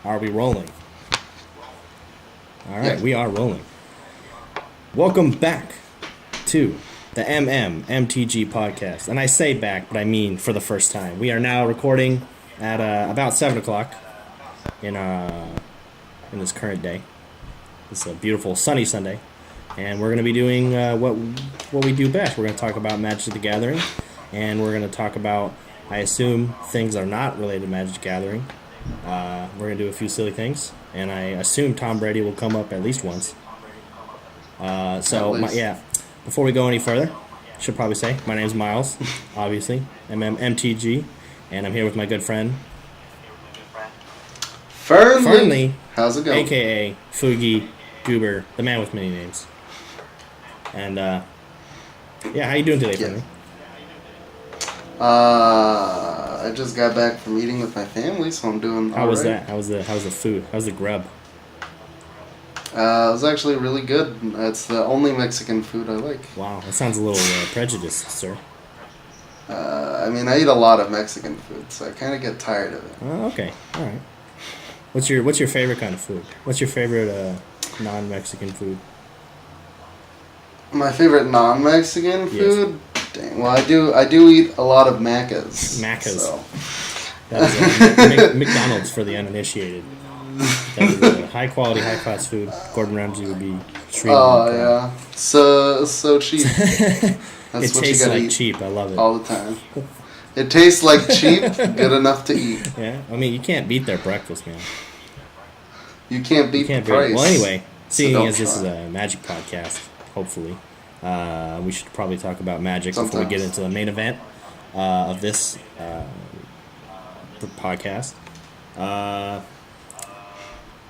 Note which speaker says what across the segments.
Speaker 1: Are we rolling? All right, we are rolling. Welcome back to the MMMTG Podcast. And I say back, but I mean for the first time. We are now recording at about 7 o'clock in this current day. It's a beautiful sunny Sunday. And we're going to be doing what we do best. We're going to talk about Magic the Gathering. And we're going to talk about, I assume, things are not related to Magic the Gathering. We're going to do a few silly things. And I assume Tom Brady will come up at least once. Before we go any further, I should probably say, my name's Miles, obviously, MMMTG, and I'm here with my good friend,
Speaker 2: Fernly. How's it going?
Speaker 1: a.k.a. Fugi Goober, the man with many names. And, how you doing today, Fernly?
Speaker 2: I just got back from eating with my family, so I'm doing
Speaker 1: How was that? How was the food? How was the grub?
Speaker 2: It was actually really good. It's the only Mexican food I like.
Speaker 1: Wow, that sounds a little prejudiced, sir.
Speaker 2: I eat a lot of Mexican food, so I kind of get tired of it.
Speaker 1: Oh, okay. All right. What's your favorite kind of food? What's your favorite non-Mexican food?
Speaker 2: My favorite non-Mexican food? Yes. Dang. Well, I do eat a lot of macas.
Speaker 1: Macas. So. That is McDonald's for the uninitiated. That is high-quality, high-class food. Gordon Ramsay would be extremely proud.
Speaker 2: Yeah. So cheap. That's
Speaker 1: it tastes like cheap. I love it.
Speaker 2: All the time. It tastes like cheap, good enough to eat.
Speaker 1: Yeah. I mean, you can't beat their breakfast, man.
Speaker 2: You can't beat the price.
Speaker 1: Well, anyway, seeing as this is a Magic podcast, hopefully, we should probably talk about Magic before we get into the main event of this podcast. I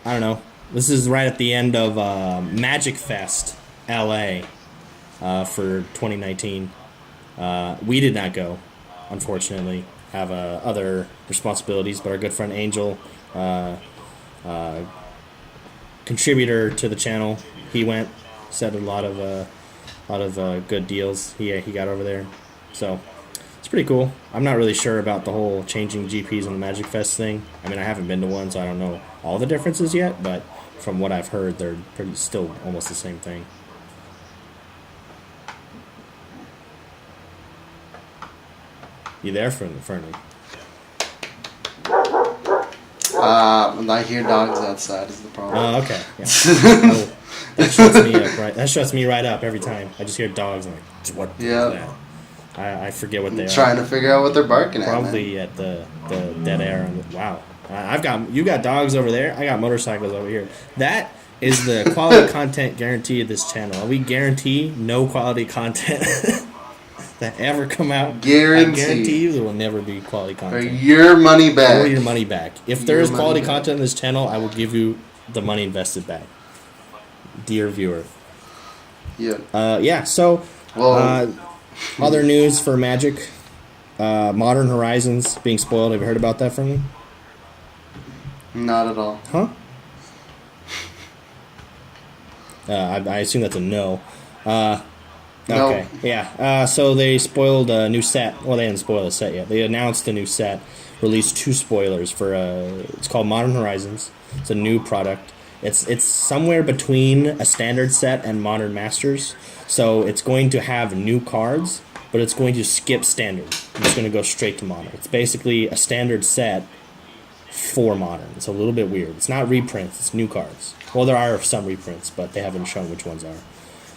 Speaker 1: don't know. This is right at the end of Magic Fest LA for 2019. We did not go, unfortunately. Have other responsibilities, but our good friend Angel, contributor to the channel, he went, said a lot of good deals he got over there. So it's pretty cool. I'm not really sure about the whole changing GPs on the Magic Fest thing. I mean, I haven't been to one, so I don't know all the differences yet, but from what I've heard, they're still almost the same thing. You there, Fernly?
Speaker 2: I hear dogs outside is the problem.
Speaker 1: Oh, okay. Yeah. Oh, that shuts me up, right? That shuts me right up every time. I just hear dogs. I'm like, what is that? I forget what they are.
Speaker 2: Trying to figure out what they're barking
Speaker 1: Probably
Speaker 2: at.
Speaker 1: Probably at the dead air. Wow. You got dogs over there. I got motorcycles over here. That is the quality content guarantee of this channel. We guarantee no quality content that ever come out. I guarantee you there will never be quality content.
Speaker 2: Or your money back.
Speaker 1: Or your money back. If there is quality content on this channel, I will give you the money invested back, dear viewer.
Speaker 2: Yeah.
Speaker 1: So, other news for Magic. Modern Horizons being spoiled. Have you heard about that from me?
Speaker 2: Not at all.
Speaker 1: Huh? I assume that's a no. Okay.
Speaker 2: No.
Speaker 1: Yeah. So they spoiled a new set. Well, they didn't spoil the set yet. They announced a new set. Released 2 spoilers for it's called Modern Horizons. It's a new product. It's somewhere between a standard set and Modern Masters. So it's going to have new cards, but it's going to skip standard. It's going to go straight to Modern. It's basically a standard set for Modern. It's a little bit weird. It's not reprints. It's new cards. Well, there are some reprints, but they haven't shown which ones are.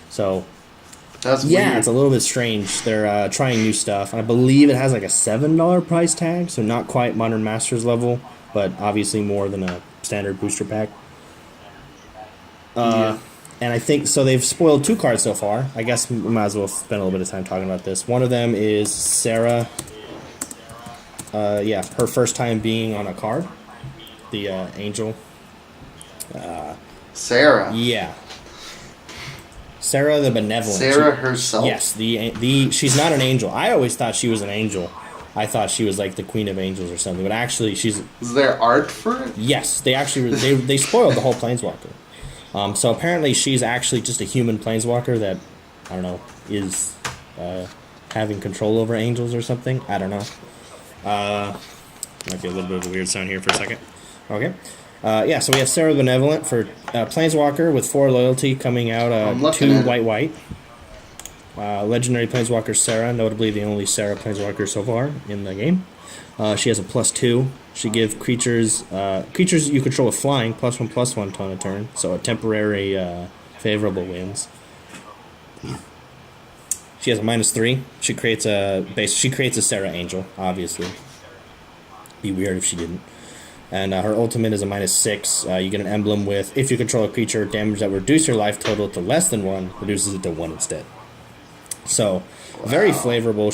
Speaker 1: So,
Speaker 2: that's weird.
Speaker 1: It's a little bit strange. They're trying new stuff. I believe it has like a $7 price tag, so not quite Modern Masters level, but obviously more than a standard booster pack. And I think, so they've spoiled 2 cards so far. I guess we might as well spend a little bit of time talking about this. One of them is Sarah. Her first time being on a card. The Angel.
Speaker 2: Sarah?
Speaker 1: Yeah. Sarah the Benevolent.
Speaker 2: Sarah herself?
Speaker 1: Yes. She's not an angel. I always thought she was an angel. I thought she was like the Queen of Angels or something, but actually she's...
Speaker 2: Is there art for it?
Speaker 1: Yes. They spoiled the whole Planeswalker. So apparently she's actually just a human planeswalker that, I don't know, is having control over angels or something. I don't know. Might be a little bit of a weird sound here for a second. Okay. So we have Sarah the Benevolent for Planeswalker with 4 loyalty coming out. 2 white. Legendary Planeswalker Sarah, notably the only Sarah Planeswalker so far in the game. She has a +2. She gives creatures you control with flying +1/+1 ton a turn, so a temporary favorable wins. She has a -3. She creates a Sarah Angel, obviously. Be weird if she didn't. And her ultimate is a -6. You get an emblem with, if you control a creature, damage that reduces your life total to less than 1, reduces it to 1 instead. So, very flavorable.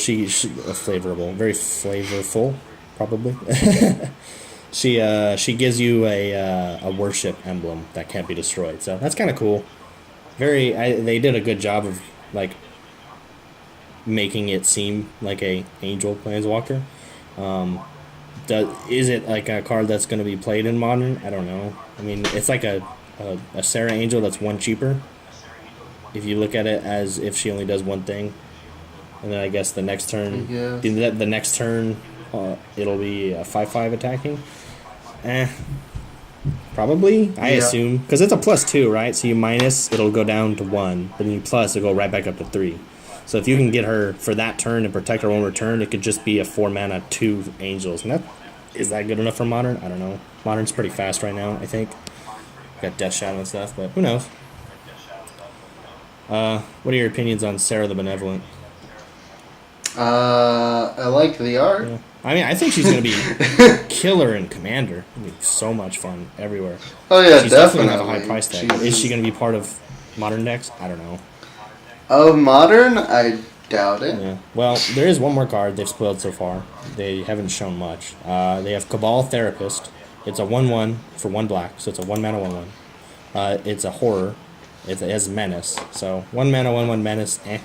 Speaker 1: Very flavorful, probably. She gives you a worship emblem that can't be destroyed. So that's kind of cool. They did a good job of like making it seem like a angel planeswalker. Is it like a card that's going to be played in Modern? I don't know. I mean, it's like a Sarah Angel that's 1 cheaper. If you look at it as if she only does one thing, and then I guess the next turn, the next turn, it'll be a 5/5 attacking. Probably. I assume because it's a +2, right? So you minus, it'll go down to 1, but then you plus, it'll go right back up to 3. So if you can get her for that turn and protect her one return, it could just be a 4-mana 2 angels, and is that good enough for Modern? I don't know. Modern's pretty fast right now, I think. Got Death Shadow and stuff, but who knows? What are your opinions on Sarah the Benevolent?
Speaker 2: I like the art.
Speaker 1: Yeah. I mean, I think she's going to be killer in Commander. It'll be so much fun everywhere.
Speaker 2: Oh, yeah,
Speaker 1: she's
Speaker 2: definitely.
Speaker 1: Going to have a high price tag. Is she going to be part of Modern decks? I don't know.
Speaker 2: Oh, Modern? I doubt it.
Speaker 1: Yeah. Well, there is one more card they've spoiled so far. They haven't shown much. They have Cabal Therapist. It's a 1/1 for 1 black, so it's a 1-mana 1/1. It's a horror. It has Menace. So 1-mana 1/1 Menace. It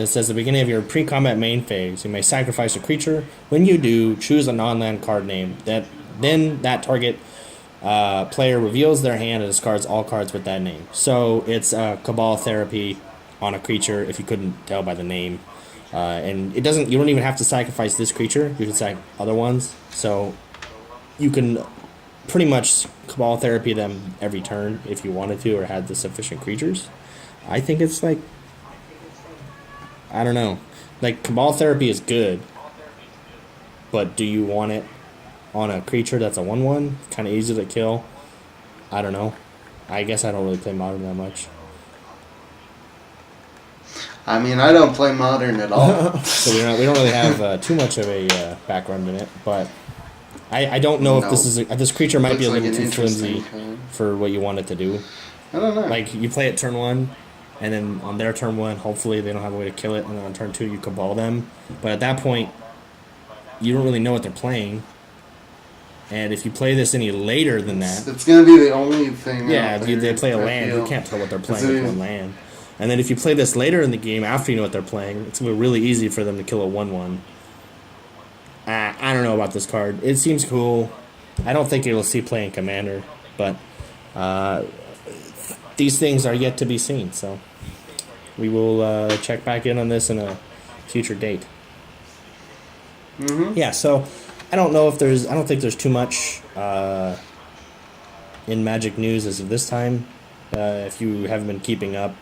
Speaker 1: says at the beginning of your pre-combat main phase, you may sacrifice a creature. When you do, choose a non-land card name. Then that target player reveals their hand and discards all cards with that name. So it's Cabal Therapy on a creature, if you couldn't tell by the name. And it doesn't. You don't even have to sacrifice this creature. You can sacrifice other ones. So you can pretty much Cabal Therapy them every turn if you wanted to or had the sufficient creatures. I think it's like, I don't know. Like, Cabal Therapy is good, but do you want it on a creature that's a 1/1? Kind of easy to kill. I don't know. I guess I don't really play Modern that much.
Speaker 2: I mean, I don't play Modern at all.
Speaker 1: So we don't really have too much of a background in it, but I don't know if this creature might be a little too flimsy for what you want it to do.
Speaker 2: I don't know.
Speaker 1: Like, you play it turn 1, and then on their turn 1, hopefully they don't have a way to kill it, and then on turn 2 you Cabal them. But at that point, you don't really know what they're playing. And if you play this any later than that...
Speaker 2: It's going to be the only thing.
Speaker 1: Yeah, if they play a land, you can't tell what they're playing with one land. And then if you play this later in the game, after you know what they're playing, it's going to be really easy for them to kill a 1/1. I don't know about this card. It seems cool. I don't think it'll see play in Commander, but these things are yet to be seen, so we will check back in on this in a future date.
Speaker 2: Mm-hmm.
Speaker 1: Yeah, so I don't think there's too much in Magic news as of this time. If you haven't been keeping up,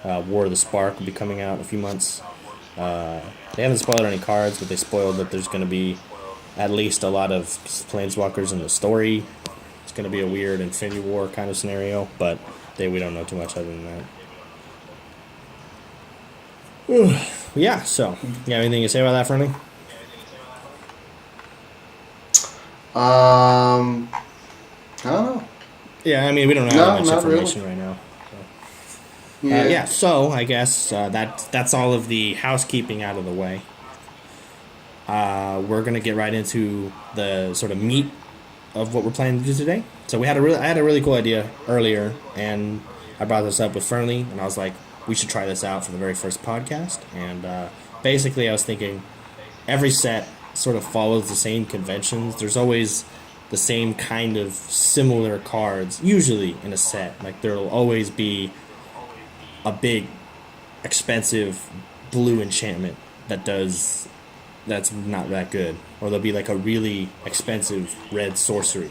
Speaker 1: War of the Spark will be coming out in a few months. They haven't spoiled any cards, but they spoiled that there's going to be at least a lot of Planeswalkers in the story. It's going to be a weird Infinity War kind of scenario, but we don't know too much other than that. Yeah, so, you have anything to say about that, Fernly?
Speaker 2: I don't know.
Speaker 1: Yeah, I mean, we don't have much information right now.
Speaker 2: Yeah.
Speaker 1: So I guess that's all of the housekeeping out of the way. We're gonna get right into the sort of meat of what we're planning to do today. So I had a really cool idea earlier, and I brought this up with Fernly, and I was like, we should try this out for the very first podcast. And basically, I was thinking every set sort of follows the same conventions. There's always the same kind of similar cards, usually in a set. Like, there'll always be a big, expensive blue enchantment that's not that good. Or there'll be like a really expensive red sorcery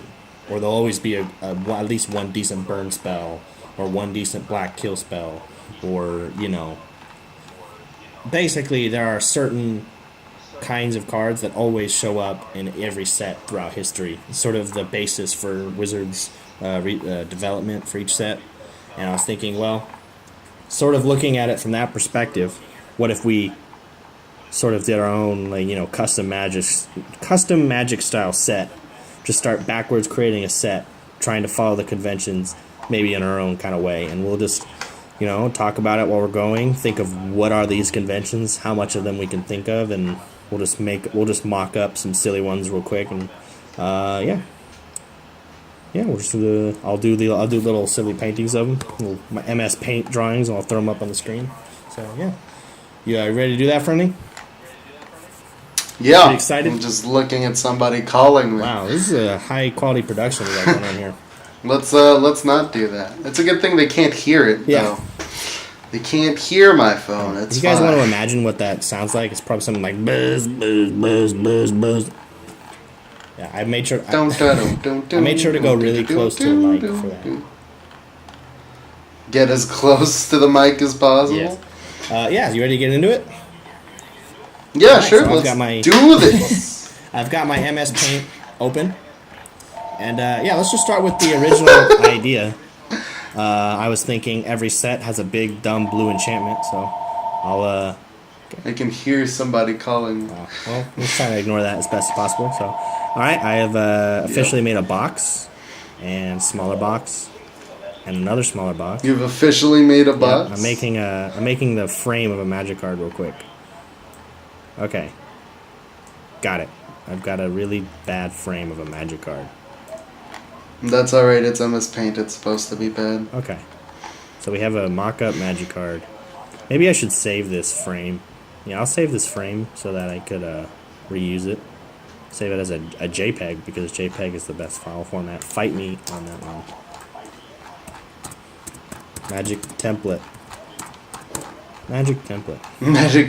Speaker 1: or there'll always be at least one decent burn spell, or one decent black kill spell, or basically there are certain kinds of cards that always show up in every set throughout history. It's sort of the basis for Wizards' development for each set. And I was thinking, well, sort of looking at it from that perspective, what if we sort of did our own custom Magic style set? Just start backwards creating a set, trying to follow the conventions, maybe in our own kind of way, and we'll just talk about it while we're going. Think of what are these conventions, how much of them we can think of, and we'll just mock up some silly ones real quick, and we'll just I'll do little silly paintings of them, my MS Paint drawings, and I'll throw them up on the screen. So you ready to do that, Fernly?
Speaker 2: Yeah.
Speaker 1: You excited?
Speaker 2: I'm just looking at somebody calling me.
Speaker 1: Wow, this is a high quality production we got going on here.
Speaker 2: Let's not do that. It's a good thing they can't hear it though. They can't hear my phone. It's
Speaker 1: you guys
Speaker 2: fine.
Speaker 1: want to imagine what that sounds like? It's probably something like buzz, buzz, buzz, buzz, buzz. Yeah, I made sure. I made sure to go really close to the mic for that.
Speaker 2: Get as close to the mic as possible.
Speaker 1: Yes. You ready to get into it?
Speaker 2: Yeah,
Speaker 1: Right,
Speaker 2: sure.
Speaker 1: so
Speaker 2: Let's do this.
Speaker 1: I've got my MS Paint open, and let's just start with the original idea. I was thinking every set has a big dumb blue enchantment, so I'll.
Speaker 2: I can hear somebody calling.
Speaker 1: Well, let's try to ignore that as best as possible. So, all right, I have officially made a box, and smaller box, and another smaller box.
Speaker 2: You've officially made a box.
Speaker 1: Yeah, I'm making the frame of a Magic card real quick. Okay, got it. I've got a really bad frame of a Magic card.
Speaker 2: That's alright, it's MS Paint, it's supposed to be bad.
Speaker 1: Okay, so we have a mock-up Magic card. Maybe I should save this frame. Yeah, I'll save this frame so that I could reuse it. Save it as a JPEG, because JPEG is the best file format. Fight me on that one. Magic template. Magic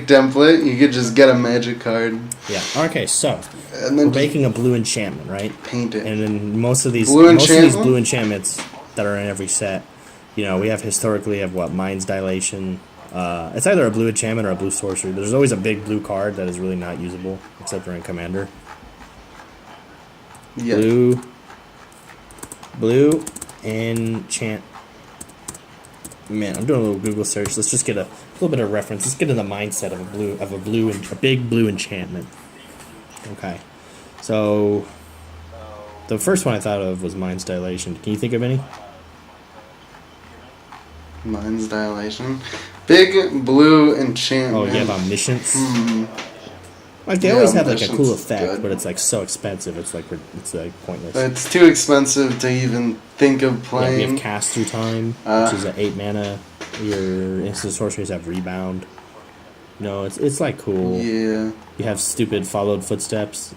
Speaker 1: template. You could just get a Magic card. Yeah. Okay. So
Speaker 2: and then
Speaker 1: we're making a blue enchantment, right?
Speaker 2: Paint it.
Speaker 1: And then most of these blue enchantments that are in every set, we have historically Mind's Dilation. It's either a blue enchantment or a blue sorcery. There's always a big blue card that is really not usable, except for in Commander.
Speaker 2: Yeah.
Speaker 1: Blue enchant. Man, I'm doing a little Google search. Let's just get a little bit of reference. Let's get in the mindset of a big blue enchantment. Okay, so the first one I thought of was Mind's Dilation. Can you think of any?
Speaker 2: Mind's Dilation, big blue enchantment.
Speaker 1: Oh, you have Omniscience. Like they always have like a cool effect,
Speaker 2: good.
Speaker 1: but it's like so expensive. It's like pointless.
Speaker 2: It's too expensive to even think of playing.
Speaker 1: Yeah, we have Cast Through Time, which is an 8 mana. Your instant sorceries have Rebound. It's like cool.
Speaker 2: Yeah.
Speaker 1: You have stupid Followed Footsteps.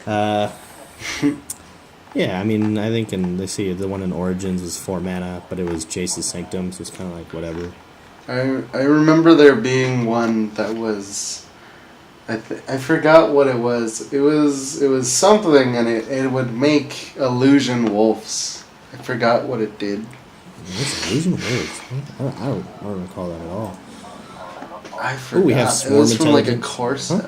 Speaker 1: Yeah, I mean, I think the one in Origins was 4 mana, but it was Jace's Sanctum, so it's kind of like whatever.
Speaker 2: I remember there being one that was, I forgot what it was. It was something, and it would make illusion wolves. I forgot what it did.
Speaker 1: What's illusion wolves? I don't recall that at all.
Speaker 2: I forgot.
Speaker 1: Ooh, we have Swarm
Speaker 2: It was from like a
Speaker 1: Intelligence.
Speaker 2: core set.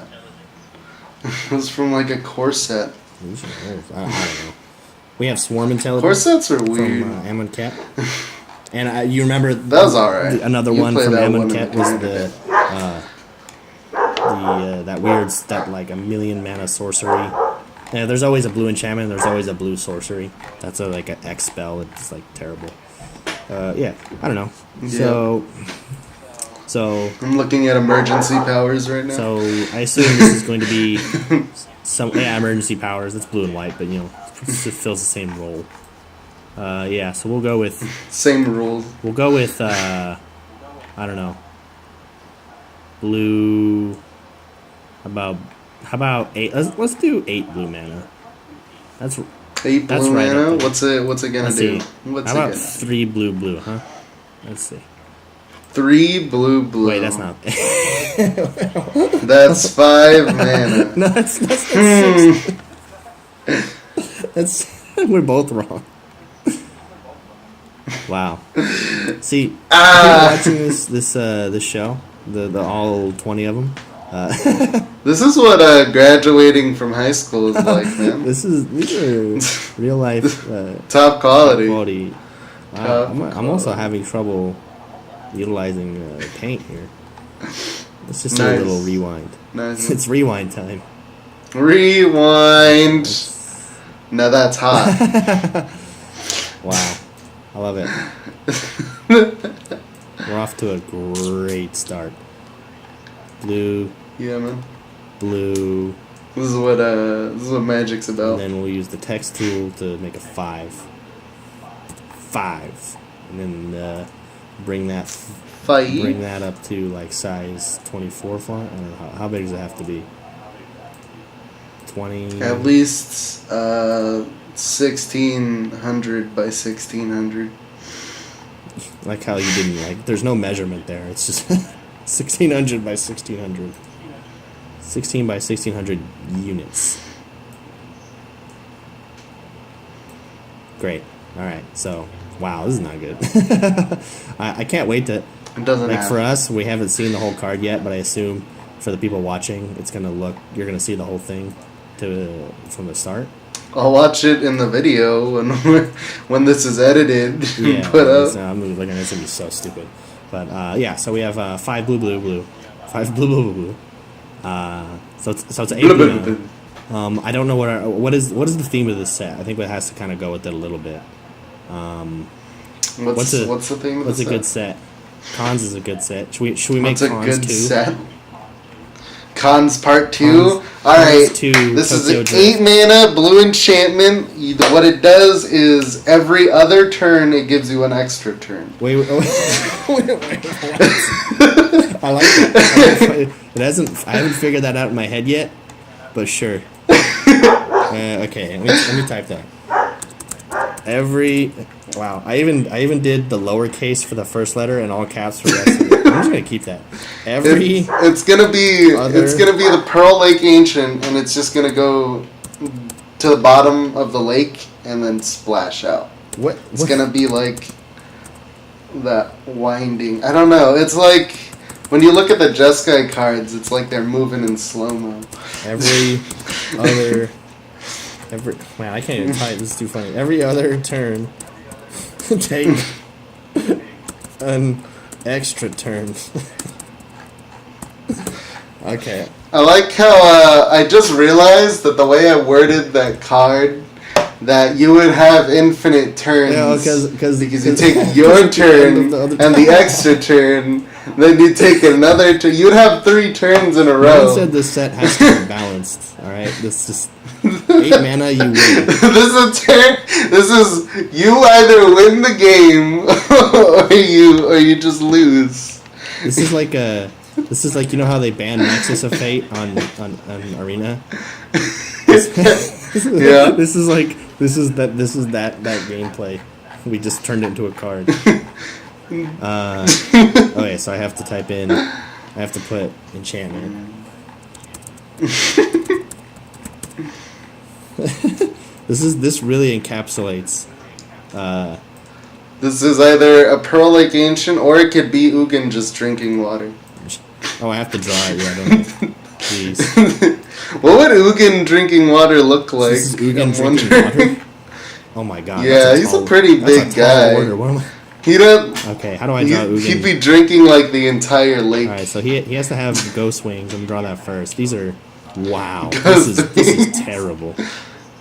Speaker 1: Huh?
Speaker 2: It was from like a core set.
Speaker 1: Illusion wolves. I don't know. We have Swarm Intelligence.
Speaker 2: Core sets are weird.
Speaker 1: From Amonkhet. And you remember
Speaker 2: that was alright.
Speaker 1: Another one from Amonkhet was that like a 1,000,000 mana sorcery. Yeah, there's always a blue enchantment. There's always a blue sorcery. That's like an X spell. It's like terrible. I don't know.
Speaker 2: Yeah.
Speaker 1: So
Speaker 2: I'm looking at emergency powers right now.
Speaker 1: So I assume this is going to be emergency powers. It's blue and white, but it fills the same role. So we'll go with
Speaker 2: same rules.
Speaker 1: We'll go with I don't know. Blue. How about 8? Let's do 8 blue mana. That's
Speaker 2: 8
Speaker 1: that's
Speaker 2: blue
Speaker 1: right
Speaker 2: mana. What's it gonna do? What's
Speaker 1: How
Speaker 2: it
Speaker 1: about 3 blue, huh? Let's see.
Speaker 2: 3 blue.
Speaker 1: Wait, that's not.
Speaker 2: That's 5 mana.
Speaker 1: No, that's 6. We're both wrong. Wow. See, watching this show, the all 20 of them.
Speaker 2: This is what graduating from high school is like, man.
Speaker 1: These are real life
Speaker 2: top quality.
Speaker 1: I'm also having trouble utilizing paint here. Let's just do a little rewind.
Speaker 2: Nice.
Speaker 1: It's rewind time.
Speaker 2: Rewind. Now that's hot.
Speaker 1: Wow. I love it. We're off to a great start. Blue.
Speaker 2: Yeah, man.
Speaker 1: Blue.
Speaker 2: This is what magic's about.
Speaker 1: And then we'll use the text tool to make a 5. 5. And then bring that up to like size 24 font. I don't know how big does it have to be? 20.
Speaker 2: At least 1600 by 1600.
Speaker 1: Like how you didn't there's no measurement there. It's just 1600 by 1600. 16 by 1600 units. Great. All right. So, wow, this is not good. I can't wait to.
Speaker 2: It doesn't
Speaker 1: for us, we haven't seen the whole card yet, but I assume for the people watching, it's gonna look. You're gonna see the whole thing from the start.
Speaker 2: I'll watch it in the video when this is edited.
Speaker 1: Yeah,
Speaker 2: put up.
Speaker 1: I'm looking at it's gonna be so stupid. But yeah, so we have 5 blue, 5 blue. So it's 8 blue. I don't know what is the theme of this set. I think it has to kind of go with it a little bit.
Speaker 2: What's the theme of the set?
Speaker 1: What's a good set? Cons is a good set. Should we make Cons 2?
Speaker 2: What's a good set? Cons Part 2? Alright, this is an 8 mana blue enchantment. What it does is every other turn it gives you an extra turn.
Speaker 1: Wait, what? I like that. I haven't figured that out in my head yet, but sure. Okay, let me type that. I even did the lowercase for the first letter and all caps for the rest of it. I'm just gonna keep that.
Speaker 2: It's gonna be the Pearl Lake Ancient, and it's just gonna go to the bottom of the lake and then splash out.
Speaker 1: What?
Speaker 2: It's gonna be like that winding. I don't know. It's like when you look at the Jeskai cards, it's like they're moving in slow mo.
Speaker 1: Man, I can't even type. This is too funny. Every other turn, take an extra turn. Okay.
Speaker 2: I like how I just realized that the way I worded that card, that you would have infinite turns.
Speaker 1: Yeah, because
Speaker 2: you take your turn and the extra turn, then you take another turn. You'd have 3 turns in a row.
Speaker 1: No one said this set has to be balanced. All right, this is 8 mana. You win.
Speaker 2: This is you either win the game or you just lose.
Speaker 1: This is like you know how they banned Nexus of Fate on Arena.
Speaker 2: Yeah.
Speaker 1: This is that gameplay. We just turned it into a card. Okay, so I have to type in. I have to put enchantment. This really encapsulates.
Speaker 2: This is either a Pearl Lake Ancient or it could be Ugin just drinking water.
Speaker 1: Oh, I have to draw it. Yeah, I don't know. Jeez.
Speaker 2: What would Ugin drinking water look like?
Speaker 1: This is Ugin drinking water? Oh my god.
Speaker 2: Yeah, he's a pretty big guy.
Speaker 1: Okay, how do I draw Ugin?
Speaker 2: He'd be drinking like the entire lake.
Speaker 1: Alright, so he has to have ghost wings. Let me draw that first. These are... Wow. This is terrible.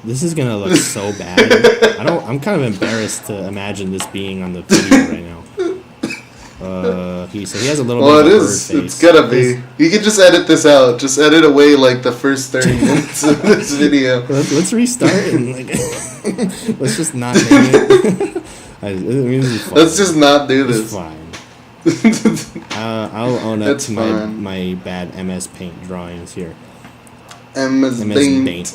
Speaker 1: This is gonna look so bad. I'm kind of embarrassed to imagine this being on the video right now. He has a little bit of a bird face.
Speaker 2: It's gotta be. You can just edit this out. Just edit away like the first 30 minutes of this video.
Speaker 1: Let's restart and let's just not name it.
Speaker 2: Let's just not do this.
Speaker 1: It's fine. I'll own up to my bad MS Paint drawings here.
Speaker 2: MS Paint.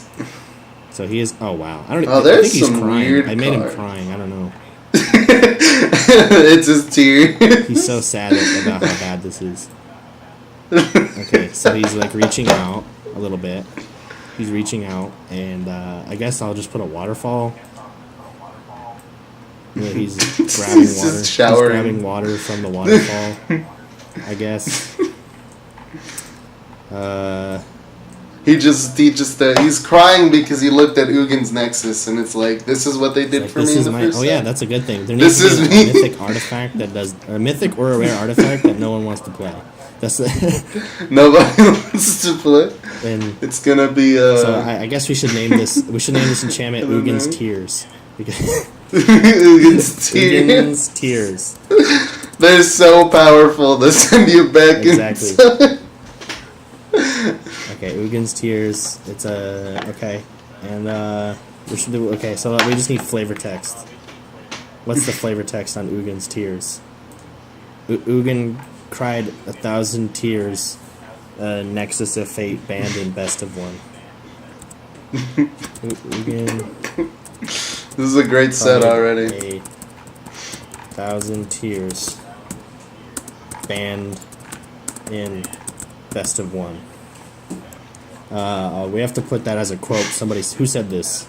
Speaker 1: So he is. Oh wow! I think he's crying. I made him crying. I don't know.
Speaker 2: It's his tear.
Speaker 1: He's so sad about how bad this is. Okay, so he's like reaching out a little bit. He's reaching out, and I guess I'll just put a waterfall. He's grabbing
Speaker 2: He's
Speaker 1: water.
Speaker 2: just showering.
Speaker 1: He's grabbing water from the waterfall, I guess.
Speaker 2: He's crying because he looked at Ugin's Nexus, and it's like, this is what they did for me in the first
Speaker 1: Oh yeah,
Speaker 2: time.
Speaker 1: that's a good thing. There needs to be a mythic artifact that does, a mythic or a rare artifact that no one wants to play. That's
Speaker 2: Nobody wants to play.
Speaker 1: And
Speaker 2: it's gonna be.
Speaker 1: So I guess we should name this. We should name this enchantment Ugin's Tears.
Speaker 2: Ugin's Tears.
Speaker 1: Ugin's Tears.
Speaker 2: They're so powerful. They send you back
Speaker 1: Exactly.
Speaker 2: inside.
Speaker 1: Okay, Ugin's Tears. It's okay, and we should do okay. So we just need flavor text. What's the flavor text on Ugin's Tears? Ugin cried 1,000 tears. Nexus of Fate banned in best of one. Ugin.
Speaker 2: This is a great set already.
Speaker 1: 1,000 tears banned in best of one. We have to put that as a quote. Who said this?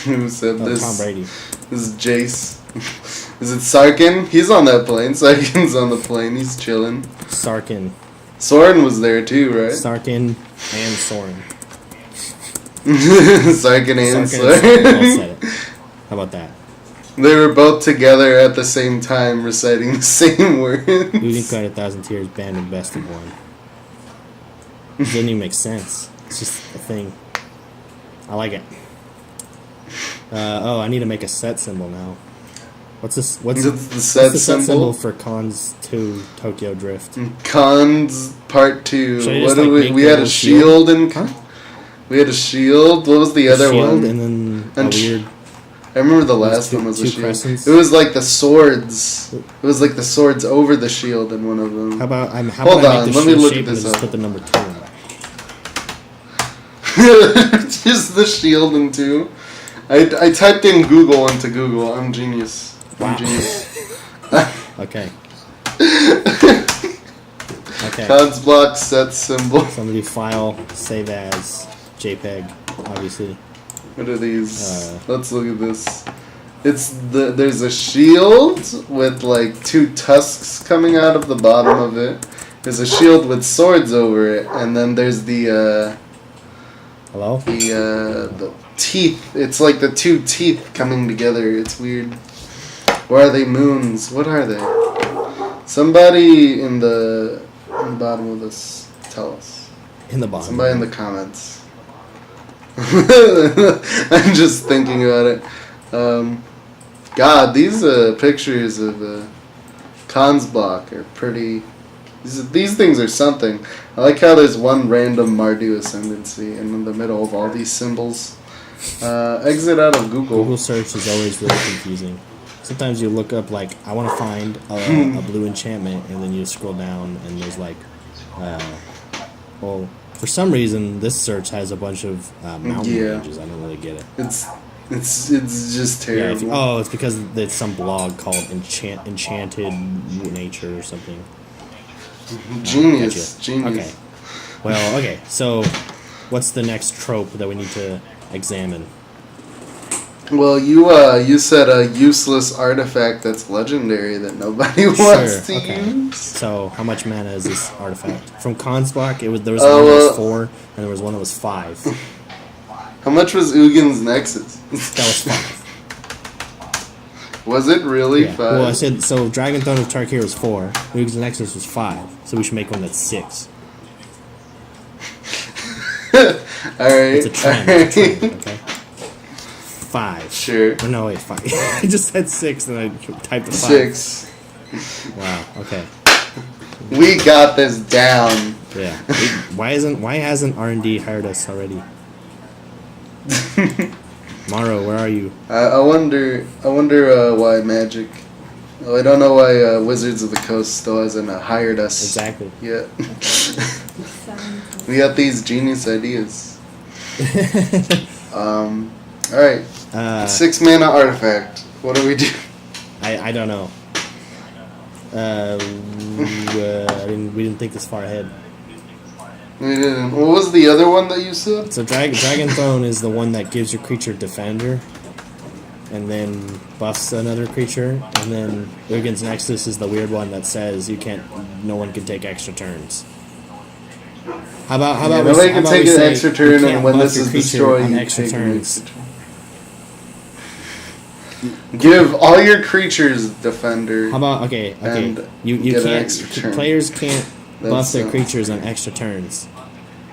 Speaker 2: Who said this?
Speaker 1: Tom Brady.
Speaker 2: This is Jace. Is it Sarkin? He's on that plane. Sarkin's on the plane. He's chilling.
Speaker 1: Sarkin.
Speaker 2: Soren was there too, right?
Speaker 1: Sarkin and Soren.
Speaker 2: Sarkin and Soren.
Speaker 1: Both said it. How about that?
Speaker 2: They were both together at the same time reciting the same words.
Speaker 1: Ugin cried 1,000 tears banned in best of one. It doesn't even make sense. It's just a thing. I like it. I need to make a set symbol now. What's this? What's
Speaker 2: the set symbol
Speaker 1: for Cons 2 Tokyo Drift?
Speaker 2: Cons Part 2.
Speaker 1: What
Speaker 2: do we had a shield and we had a shield. What was the other one?
Speaker 1: And then a weird.
Speaker 2: I remember the last one was a shield.
Speaker 1: Crescents.
Speaker 2: It was like the swords. It was like the swords over the shield in one of them.
Speaker 1: How about I
Speaker 2: Hold on,
Speaker 1: make the
Speaker 2: let me look
Speaker 1: shape
Speaker 2: at this
Speaker 1: and just
Speaker 2: up.
Speaker 1: put the number 2 in it?
Speaker 2: Just the shield and 2. I typed in Google into Google. I'm genius.
Speaker 1: Wow.
Speaker 2: I'm genius.
Speaker 1: Okay. Okay.
Speaker 2: Cons block set symbol.
Speaker 1: Somebody file save as JPEG, obviously.
Speaker 2: What are these? Let's look at this. There's a shield with like 2 tusks coming out of the bottom of it. There's a shield with swords over it, and then there's the
Speaker 1: Hello?
Speaker 2: The teeth. It's like the 2 teeth coming together. It's weird. Why are they moons? What are they? Somebody in the bottom of this, tell us.
Speaker 1: In the bottom.
Speaker 2: Somebody in the comments. I'm just thinking about it. God, these pictures of Cons block are pretty. These things are something. I like how there's one random Mardu ascendancy in the middle of all these symbols. Exit out of Google.
Speaker 1: Google search is always really confusing. Sometimes you look up like I want to find a blue enchantment, and then you scroll down and there's like, well, for some reason this search has a bunch of mountain ranges. I don't really get it.
Speaker 2: It's just terrible.
Speaker 1: Yeah, it's because it's some blog called Enchanted Nature or something.
Speaker 2: Genius.
Speaker 1: Okay. Well, okay. So, what's the next trope that we need to examine?
Speaker 2: Well, you said a useless artifact that's legendary that nobody wants to use.
Speaker 1: So, how much mana is this artifact? From Cons block, there was one that was 4, and there was one that was 5.
Speaker 2: How much was Ugin's Nexus?
Speaker 1: That was 5.
Speaker 2: Was it really 5?
Speaker 1: Well, I said so. Dragon Throne of Tarkir was 4. Ugin's Nexus was 5. So we should make one that's 6.
Speaker 2: Alright.
Speaker 1: It's a trend. Okay. 5.
Speaker 2: Sure.
Speaker 1: Or no, wait, 5. I just said 6, and I typed the 5.
Speaker 2: 6.
Speaker 1: Wow. Okay.
Speaker 2: We got this down.
Speaker 1: Yeah. Why hasn't R&D hired us already? Maro, where are you?
Speaker 2: I wonder why Magic. Oh, I don't know why Wizards of the Coast still hasn't hired us.
Speaker 1: Exactly.
Speaker 2: Yet. We got these genius ideas. Alright. 6 mana artifact. What do we do?
Speaker 1: I don't know. We didn't think this far ahead.
Speaker 2: We didn't. What was the other one that you said?
Speaker 1: So Dragon Throne is the one that gives your creature defender, and then buffs another creature, and then Uggin's Nexus is the weird one that says no one can take extra turns. How about
Speaker 2: nobody can take an extra turn, and when this is destroyed, you
Speaker 1: extra
Speaker 2: take
Speaker 1: turns.
Speaker 2: an extra turn. Give all your creatures defender.
Speaker 1: How about okay? You can't. Players can't buff their creatures on extra turns,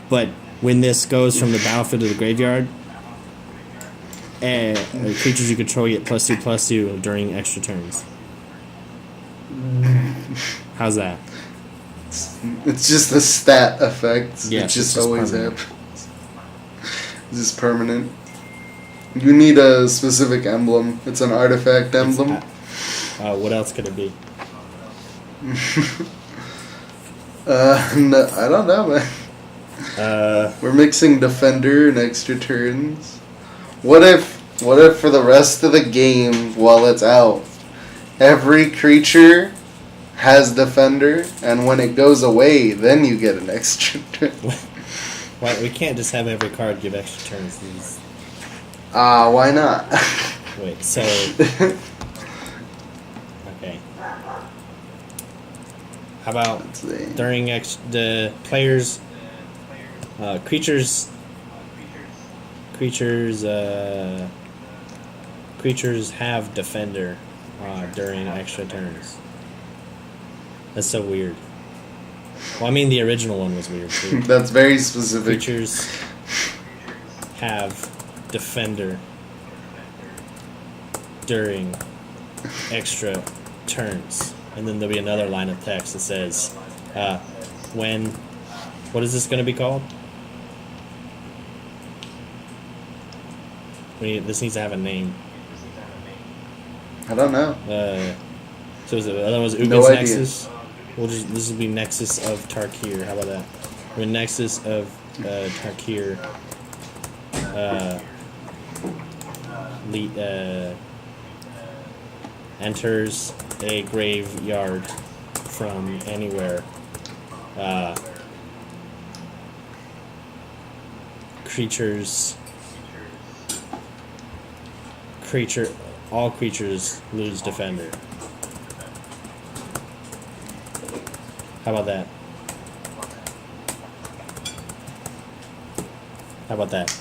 Speaker 1: but when this goes from the battlefield to the graveyard, creatures you control get +2/+2 during extra turns. How's that?
Speaker 2: It's just a stat effect.
Speaker 1: Yes,
Speaker 2: it just always
Speaker 1: permanent.
Speaker 2: happens. It's just permanent. You need a specific emblem. It's an artifact emblem.
Speaker 1: What else could it be?
Speaker 2: No, I don't know, man. We're mixing defender and extra turns. What if for the rest of the game, while it's out, every creature has defender, and when it goes away, then you get an extra turn?
Speaker 1: Why we can't just have every card give extra turns?
Speaker 2: Why not?
Speaker 1: Wait, so okay. How about during the players, creatures have defender during extra turns. That's so weird. Well, I mean, the original one was weird too.
Speaker 2: That's very specific.
Speaker 1: Creatures have defender during extra turns. And then there'll be another line of text that says, what is this going to be called? This needs to have a name.
Speaker 2: I don't know.
Speaker 1: So the other one was Uggin's
Speaker 2: No idea.
Speaker 1: Nexus. This will be Nexus of Tarkir. How about that? When Nexus of Tarkir enters a graveyard from anywhere, all creatures lose defender. How about that? How about that?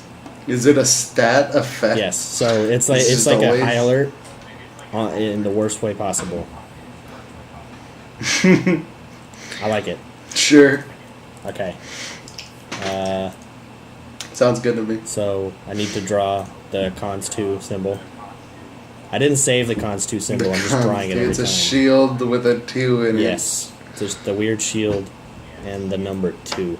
Speaker 2: Is it a stat effect?
Speaker 1: Yes. So it's like a high alert in the worst way possible. I like it.
Speaker 2: Sure.
Speaker 1: Okay.
Speaker 2: Sounds good to me.
Speaker 1: So I need to draw the cons 2 symbol. I didn't save the cons 2 symbol. I'm just drawing it every
Speaker 2: It's
Speaker 1: time.
Speaker 2: a shield with a 2 in it.
Speaker 1: Yes. There's the weird shield and the number 2.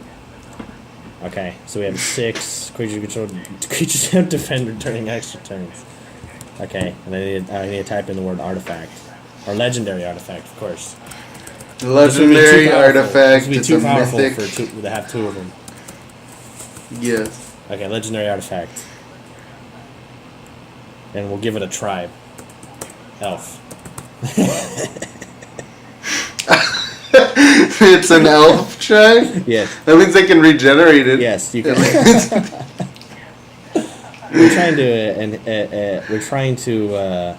Speaker 1: Okay, so we have 6 creatures have defender during extra turns. Okay, and I need to type in the word artifact. Or legendary artifact, of course.
Speaker 2: Legendary artifact.
Speaker 1: This would be
Speaker 2: It's
Speaker 1: too
Speaker 2: a
Speaker 1: powerful
Speaker 2: mythic.
Speaker 1: to have 2 of them.
Speaker 2: Yes.
Speaker 1: Okay, legendary artifact. And we'll give it a tribe. Elf.
Speaker 2: It's an elf tribe?
Speaker 1: Yes.
Speaker 2: That means they can regenerate it.
Speaker 1: Yes, you can. We're trying to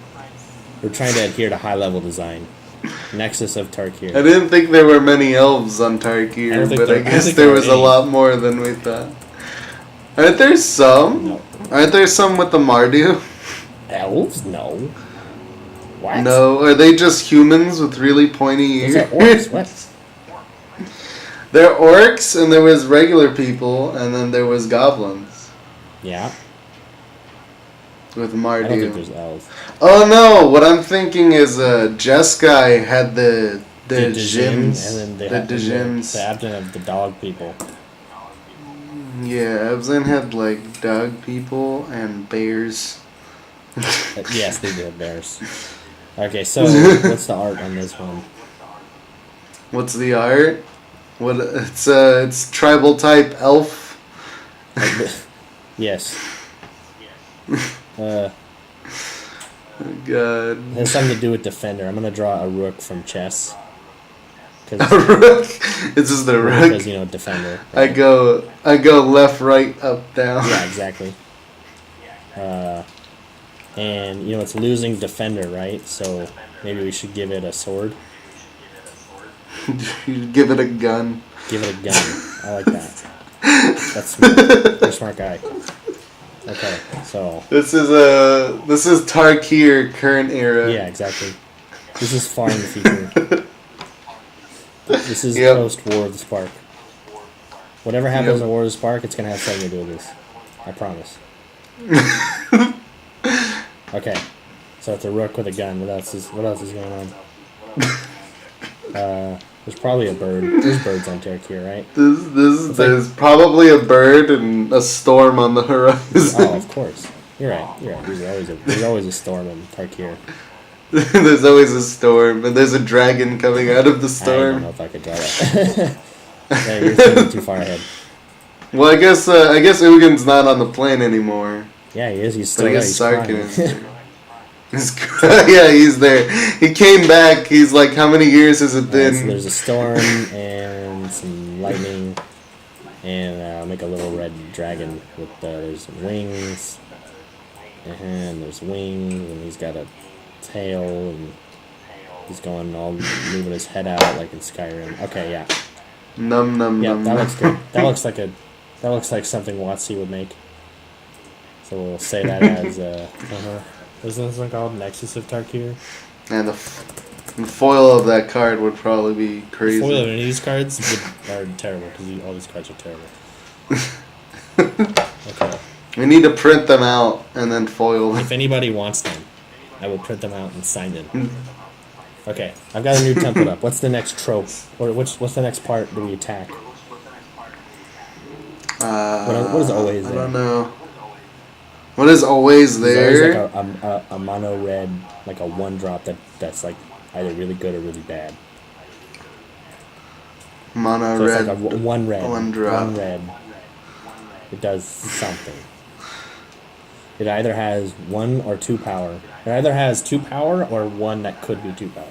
Speaker 1: adhere to high level design. Nexus of Tarkir.
Speaker 2: I didn't think there were many elves on Tarkir, but I guess there was a lot more than we thought. Aren't there some?
Speaker 1: No.
Speaker 2: Aren't there some with the Mardu?
Speaker 1: Elves? No. What?
Speaker 2: No, are they just humans with really pointy
Speaker 1: Is
Speaker 2: ears?
Speaker 1: that orcs? What?
Speaker 2: They're orcs, and there was regular people, and then there was goblins
Speaker 1: Yeah.
Speaker 2: with
Speaker 1: I don't think
Speaker 2: Mardu.
Speaker 1: there's elves.
Speaker 2: Oh no! What I'm thinking is Jeskai had the Djinns,
Speaker 1: and then they
Speaker 2: the
Speaker 1: have the
Speaker 2: Djinns.
Speaker 1: Abden of the dog people.
Speaker 2: Yeah, Abzan had like dog people and bears.
Speaker 1: Yes, they did bears. Okay, so what's the art on this one?
Speaker 2: What's the art? What it's tribal type elf.
Speaker 1: Yes.
Speaker 2: God.
Speaker 1: It has something to do with defender. I'm gonna draw a rook from chess. Cause,
Speaker 2: A rook. It's just a rook.
Speaker 1: Because, defender. Right?
Speaker 2: I go left, right, up, down.
Speaker 1: Yeah, exactly. And it's losing defender, right? So maybe we should give it a sword.
Speaker 2: Give it a gun.
Speaker 1: Give it a gun. I like that. That's smart. You're a smart guy. Okay, so
Speaker 2: this is Tarkir current era.
Speaker 1: Yeah, exactly. This is far in the future. This is post War of the Spark. Whatever happens in War of the Spark, it's gonna have something to do with this. I promise. Okay, so it's a rook with a gun. What else is going on? There's probably a bird. There's birds on Tarkir, right?
Speaker 2: There's probably a bird and a storm on the horizon.
Speaker 1: Oh, of course. You're right. There's always a storm in Tarkir.
Speaker 2: There's always a storm, and there's a dragon coming out of the storm.
Speaker 1: I don't know if I could draw that. Yeah, you're thinking too far ahead.
Speaker 2: Well, I guess Ugin's not on the plane anymore.
Speaker 1: Yeah, he is. He's still
Speaker 2: but I
Speaker 1: there.
Speaker 2: guess Sarkin is there. He's there. He came back. He's like, how many years has it been?
Speaker 1: So there's a storm and some lightning, and make a little red dragon with there's some wings, and there's wings, and he's got a tail, and he's going all moving his head out like in Skyrim. Okay, yeah.
Speaker 2: Num.
Speaker 1: Yeah, that looks good. That looks like something WotC would make. So we'll say that as isn't this one called Nexus of Tarkir?
Speaker 2: And the foil of that card would probably be crazy.
Speaker 1: The foil of any of these cards are terrible because all these cards are terrible. Okay.
Speaker 2: We need to print them out and then foil them.
Speaker 1: If anybody wants them, I will print them out and sign them. Okay, I've got a new template up. What's the next trope? Or what's the next part do we attack? What is always there?
Speaker 2: I don't know. What is always there?
Speaker 1: There's always like a mono red, like a 1-drop that's like either really good or really bad.
Speaker 2: Mono
Speaker 1: so
Speaker 2: red.
Speaker 1: It's like a 1 red.
Speaker 2: 1 drop.
Speaker 1: 1 red. It does something. It either has 1 or 2 power. It either has 2 power or 1 that could be 2 power.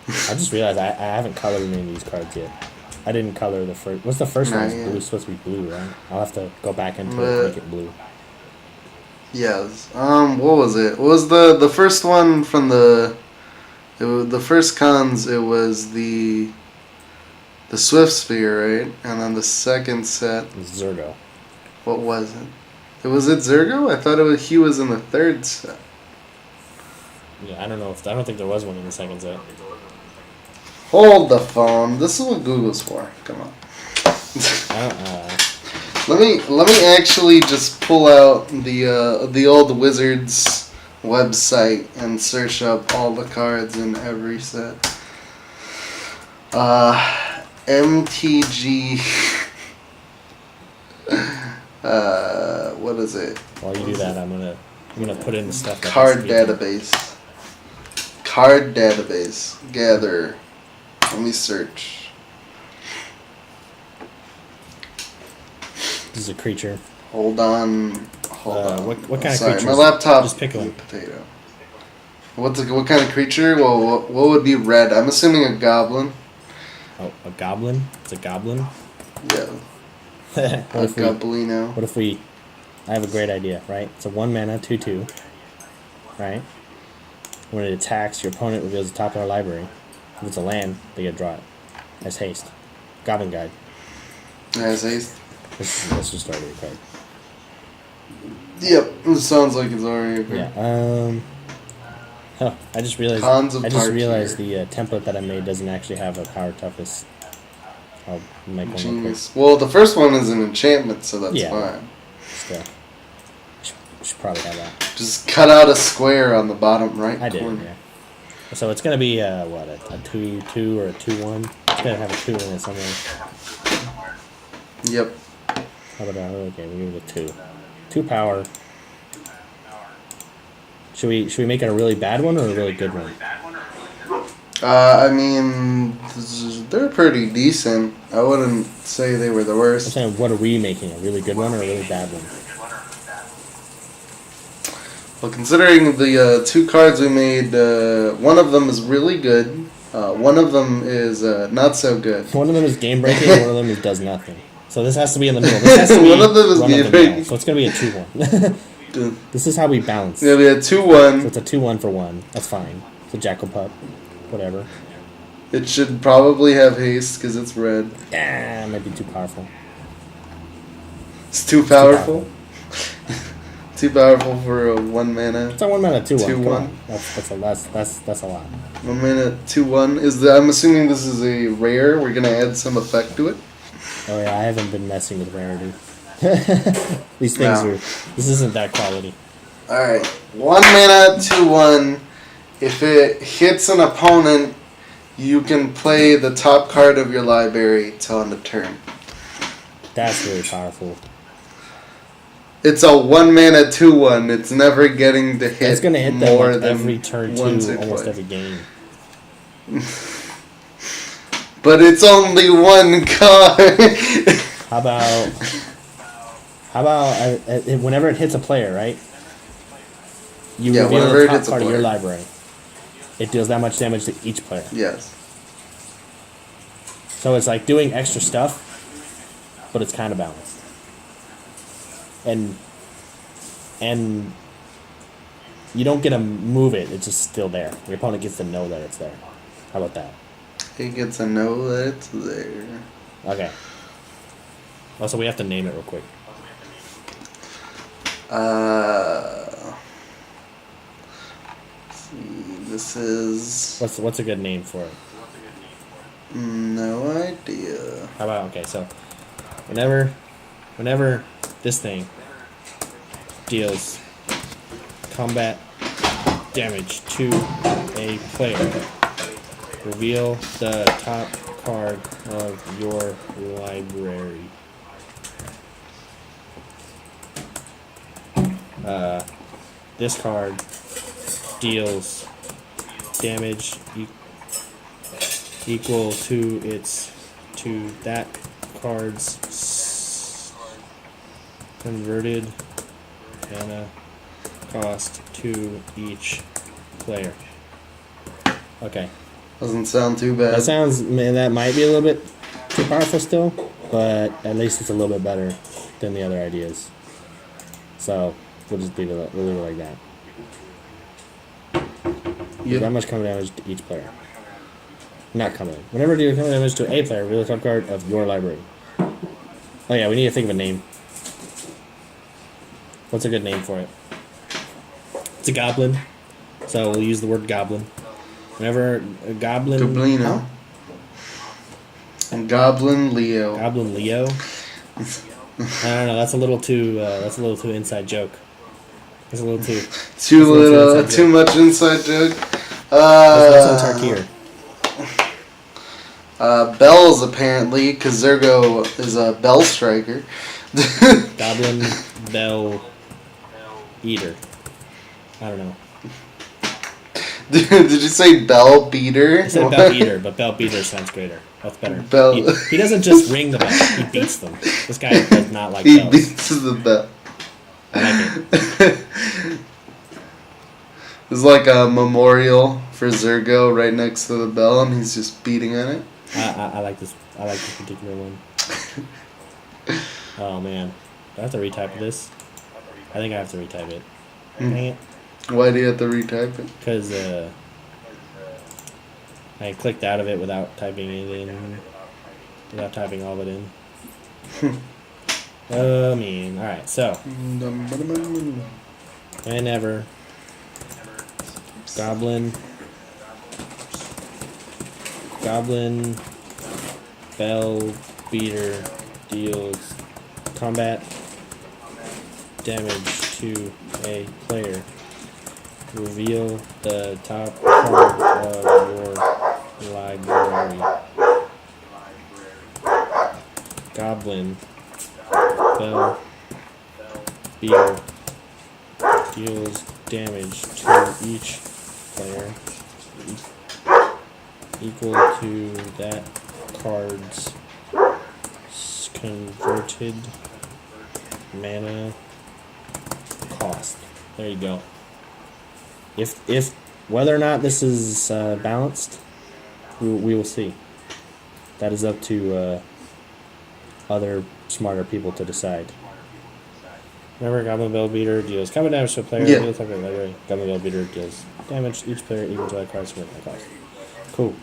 Speaker 1: I just realized I haven't colored any of these cards yet. I didn't color the first. What's the first one? It's blue. It's supposed to be blue, right? I'll have to go back into it and make it blue.
Speaker 2: Yes. What was it? What was the first one from the first cons? It was the Swift Spear, right? And then the second set.
Speaker 1: Zergo.
Speaker 2: What was it? Was it Zergo? I thought he was in the third set.
Speaker 1: Yeah, I don't think there was one in the second set.
Speaker 2: Hold the phone. This is what Google's for. Come on. Let me actually just pull out the old Wizards website and search up all the cards in every set. MTG. What is it?
Speaker 1: While you do that, I'm gonna put in the stuff.
Speaker 2: Card database. Card database. Gather. Let me search.
Speaker 1: This is a creature.
Speaker 2: Hold on.
Speaker 1: What kind of
Speaker 2: Sorry,
Speaker 1: creature?
Speaker 2: my laptop.
Speaker 1: Just pick one.
Speaker 2: Potato. What kind of creature? Well, what would be red? I'm assuming a goblin.
Speaker 1: Oh, a goblin? It's a goblin?
Speaker 2: Yeah.
Speaker 1: What
Speaker 2: goblino.
Speaker 1: I have a great idea, right? It's a 1 mana 2/2, right? When it attacks, your opponent reveals the top of their library. If it's a land, they get to draw it. As haste. Goblin Guide.
Speaker 2: As haste?
Speaker 1: Let's just start with your card.
Speaker 2: Yep, it sounds like it's already okay.
Speaker 1: Yeah, I just realized the template that I made doesn't actually have a power toughness. I'll make one real quick.
Speaker 2: Well, the first one is an enchantment, so that's fine.
Speaker 1: Still. Should probably have that.
Speaker 2: Just cut out a square on the bottom right corner.
Speaker 1: I did, yeah. So it's going to be, a 2/2 or a 2/1? It's going to have a 2 in it somewhere.
Speaker 2: Yep.
Speaker 1: How about okay, we'll give it a 2. 2 power. Should we make it a really bad one or a really good one?
Speaker 2: I mean, they're pretty decent. I wouldn't say they were the worst.
Speaker 1: I'm saying, what are we making? A really good one or a really bad one?
Speaker 2: Well, considering the 2 cards we made, one of them is really good. One of them is not so good.
Speaker 1: One of them is game breaking, and one of them does nothing. So this has to be in the middle. This has to be
Speaker 2: one of them is game breaking.
Speaker 1: So it's gonna be a 2-1. This is how we balance.
Speaker 2: Yeah, we had 2-1.
Speaker 1: So it's a 2-1 for one. That's fine. It's a jackal pup. Whatever.
Speaker 2: It should probably have haste because it's red.
Speaker 1: Yeah, it might be too powerful.
Speaker 2: It's too powerful. Too powerful for a 1 mana.
Speaker 1: It's a 1 mana 2-1.
Speaker 2: 2-1.
Speaker 1: That's a lot.
Speaker 2: 1 mana 2-1 I'm assuming this is a rare. We're gonna add some effect to it.
Speaker 1: Oh yeah, I haven't been messing with rarity. These things are. This isn't that quality.
Speaker 2: All right, 1 mana 2-1. If it hits an opponent, you can play the top card of your library till end of turn.
Speaker 1: That's really powerful.
Speaker 2: It's a 1 mana 2-1. It's never getting to hit.
Speaker 1: It's gonna hit
Speaker 2: more
Speaker 1: them
Speaker 2: than
Speaker 1: every turn 2, almost every game.
Speaker 2: But it's only 1 card.
Speaker 1: How about whenever it hits a player, right? You reveal the top card of your library. It deals that much damage to each player.
Speaker 2: Yes.
Speaker 1: So it's like doing extra stuff, but it's kind of balanced. And you don't get to move it; it's just still there. Your opponent gets to know that it's there. How about that?
Speaker 2: He gets to know that it's there.
Speaker 1: Okay. Also, we have to name it real quick.
Speaker 2: This is...
Speaker 1: What's a good name for it?
Speaker 2: No idea.
Speaker 1: How about, okay, so whenever this thing deals combat damage to a player, reveal the top card of your library. This card deals damage equal to that card's converted mana cost to each player. Okay.
Speaker 2: Doesn't sound too bad.
Speaker 1: That might be a little bit too powerful still, but at least it's a little bit better than the other ideas. So we'll just leave it like that. Yep. That much combat damage to each player. Not combat. Whenever you do combat damage to a player, reveal the top card of your library. Oh yeah, we need to think of a name. What's a good name for it? It's a goblin, so we'll use the word goblin. Whenever a goblin...
Speaker 2: Goblino. Huh? And Goblin Leo.
Speaker 1: Goblin Leo? I don't know, that's a little too inside joke. That's a little too...
Speaker 2: Too much inside joke.
Speaker 1: That's on Tarkir.
Speaker 2: Bells, apparently, because Zergo is a Bell Striker.
Speaker 1: Goblin Bell Eater. I don't know.
Speaker 2: Did you say Bell Beater?
Speaker 1: I said Bell Eater, but Bell Beater sounds greater. That's better. He doesn't just ring the bell, he beats them. This guy does not like bells. He
Speaker 2: beats the bell.
Speaker 1: I like it.
Speaker 2: There's like a memorial for Zergo right next to the bell, and he's just beating on it.
Speaker 1: I like this. I like this particular one. Oh man, do I have to retype this? I think I have to retype it. Dang it.
Speaker 2: Why do you have to retype it?
Speaker 1: Because I clicked out of it without typing it in, without typing all of it in. Oh man. All right. So whenever Goblin Bell Beater deals combat damage to a player, reveal the top card of your library. Goblin Bell Beater deals damage to each player equal to that card's converted mana cost. There you go. If whether or not this is balanced, We will see. That is up to other smarter people to decide. Remember, Goblin Bell Beater deals combat damage to a player.
Speaker 2: Yeah.
Speaker 1: Goblin Bell Beater deals damage to each player equal to that card's commit cost. Cool.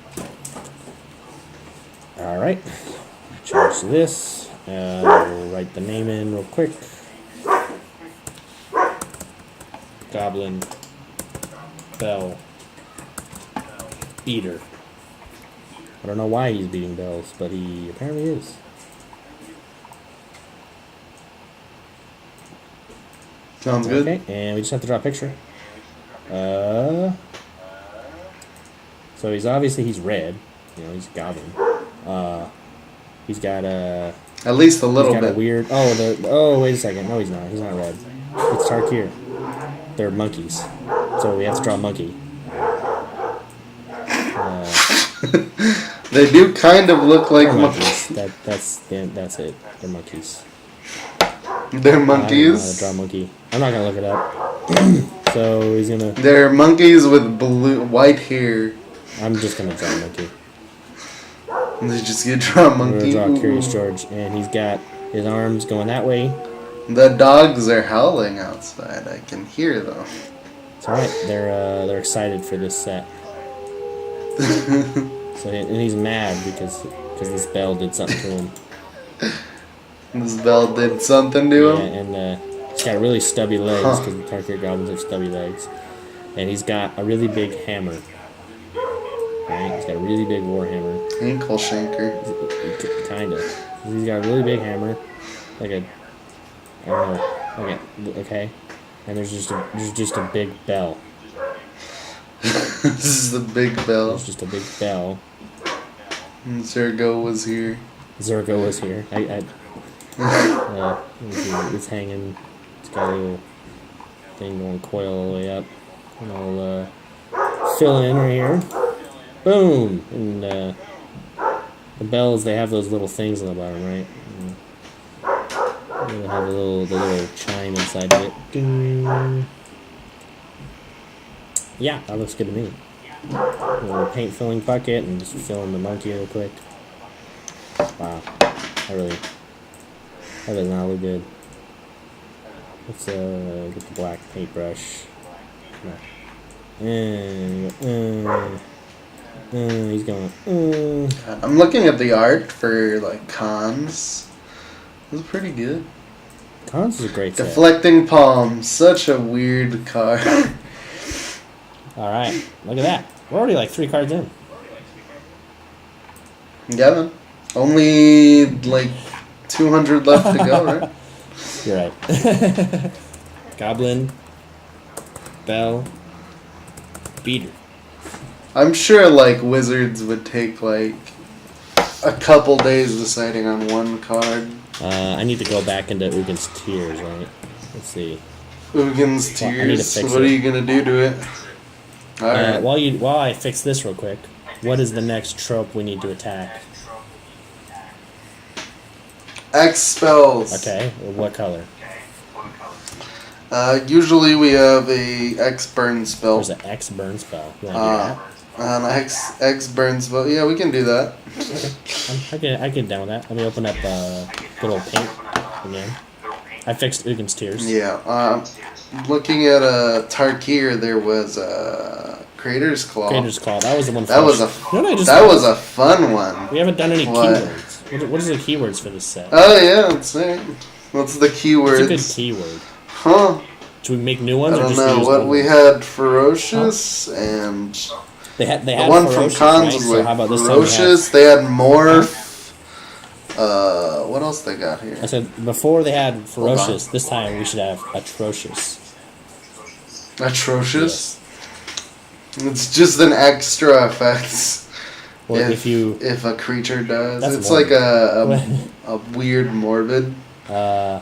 Speaker 1: Alright. Change this. We'll write the name in real quick. Goblin Bell Beater. I don't know why he's beating bells, but he apparently is.
Speaker 2: Sounds good.
Speaker 1: Okay, and we just have to draw a picture. So he's red. You know, he's a goblin. He's got a...
Speaker 2: At least a little
Speaker 1: he's got
Speaker 2: bit.
Speaker 1: a weird... Oh, wait a second. No, he's not. He's not red. It's Tarkir. They're monkeys. So we have to draw a monkey.
Speaker 2: They do kind of look like
Speaker 1: monkeys. That's it. They're monkeys.
Speaker 2: They're
Speaker 1: I don't know how to
Speaker 2: monkeys.
Speaker 1: draw a monkey. I'm not going to look it up. So he's going to...
Speaker 2: They're monkeys with white hair.
Speaker 1: I'm just going to draw a monkey.
Speaker 2: They just get draw a
Speaker 1: I'm going to
Speaker 2: monkey.
Speaker 1: draw Curious George. And he's got his arms going that way.
Speaker 2: The dogs are howling outside. I can hear them.
Speaker 1: It's alright. They're excited for this set. And he's mad because this bell did something to him.
Speaker 2: This bell did something to him.
Speaker 1: And he's got really stubby legs because the Tarkir goblins have stubby legs. And he's got a really big hammer. Right? He's got a really big war hammer.
Speaker 2: Ankle shanker.
Speaker 1: Kinda. He's got a really big hammer, like a, I don't know, okay. And there's just a big bell.
Speaker 2: This is the big bell.
Speaker 1: There's just a big bell.
Speaker 2: And Zergo was here.
Speaker 1: Zergo was here. It's hanging. It's got a little thing going coil all the way up. And I'll fill in right here. Boom! And the bells, they have those little things on the bottom, right? They have the little chime inside of it. Ding. Yeah, that looks good to me. A little paint filling bucket and just fill in the monkey real quick. Wow, that does not look good. Let's get the black paintbrush. He's going.
Speaker 2: I'm looking at the art for like cons. It was pretty good.
Speaker 1: Cons is a great set.
Speaker 2: Deflecting palm, such a weird card.
Speaker 1: Alright, look at that. We're already like 3 cards in.
Speaker 2: Yeah, man. Only like 200 left to go, right?
Speaker 1: You're right. Goblin, Bell, Beater.
Speaker 2: I'm sure like Wizards would take like a couple days deciding on one card.
Speaker 1: I need to go back into Ugin's Tears, right? Let's see.
Speaker 2: Ugin's
Speaker 1: Well, I need to
Speaker 2: Tears.
Speaker 1: fix
Speaker 2: What
Speaker 1: it.
Speaker 2: are you gonna do to it? Alright.
Speaker 1: While I fix this real quick, what is the next trope we need to attack?
Speaker 2: X spells.
Speaker 1: Okay, what color?
Speaker 2: Usually we have a X burn spell.
Speaker 1: There's an X burn spell. You want to
Speaker 2: An X burn spell. Yeah, we can do that.
Speaker 1: do that? Okay. I get down with that. Let me open up good old paint again. I fixed Ugin's Tears.
Speaker 2: Yeah. Looking at Tarkir, there was Crater's Claw.
Speaker 1: Crater's Claw. That was the one.
Speaker 2: That was a fun one.
Speaker 1: We haven't done any
Speaker 2: What?
Speaker 1: keywords. What is the keywords for this set?
Speaker 2: Oh yeah, that's right. What's the keywords?
Speaker 1: It's a good keyword.
Speaker 2: Huh?
Speaker 1: Should we make new ones
Speaker 2: I
Speaker 1: or
Speaker 2: don't
Speaker 1: just
Speaker 2: know.
Speaker 1: use
Speaker 2: What
Speaker 1: old
Speaker 2: we
Speaker 1: ones?
Speaker 2: had, ferocious and
Speaker 1: They had
Speaker 2: the one from
Speaker 1: ferocious,
Speaker 2: cons
Speaker 1: right?
Speaker 2: was
Speaker 1: So
Speaker 2: like
Speaker 1: how about this time
Speaker 2: ferocious. They had morph. What else they got here?
Speaker 1: I said before they had ferocious. This time we should have atrocious.
Speaker 2: Atrocious. It's just an extra effect.
Speaker 1: Well,
Speaker 2: if a creature dies,
Speaker 1: That's
Speaker 2: it's
Speaker 1: morbid.
Speaker 2: like a weird morbid.
Speaker 1: Uh,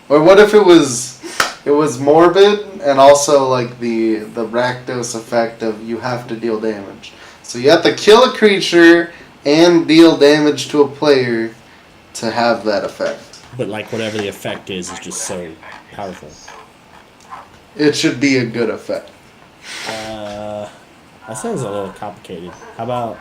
Speaker 2: Or what if it was morbid and also like the Rakdos effect of you have to deal damage. So you have to kill a creature and deal damage to a player to have that effect.
Speaker 1: but like whatever the effect is just so powerful.
Speaker 2: It should be a good effect.
Speaker 1: That sounds a little complicated. How about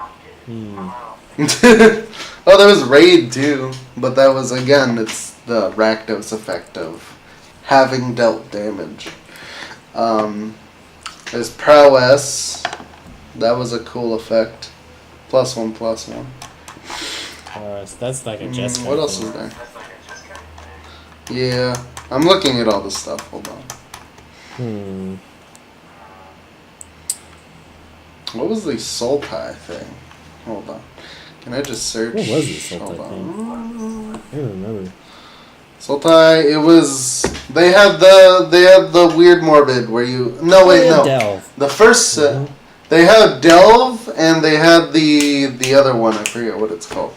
Speaker 2: Oh, there was Raid too, but that was, again, it's the Rakdos effect of having dealt damage. There's Prowess. That was a cool effect. +1/+1.
Speaker 1: So that's like a Jessica.
Speaker 2: What else is there? Yeah, I'm looking at all this stuff. Hold on. What was the Sultai thing? Hold on. Can I just search?
Speaker 1: What was the Sultai
Speaker 2: Hold on.
Speaker 1: thing? I don't remember.
Speaker 2: Sultai, it was they had the weird morbid where you no.
Speaker 1: Delve.
Speaker 2: The first set they had Delve and they had the other one, I forget what it's called.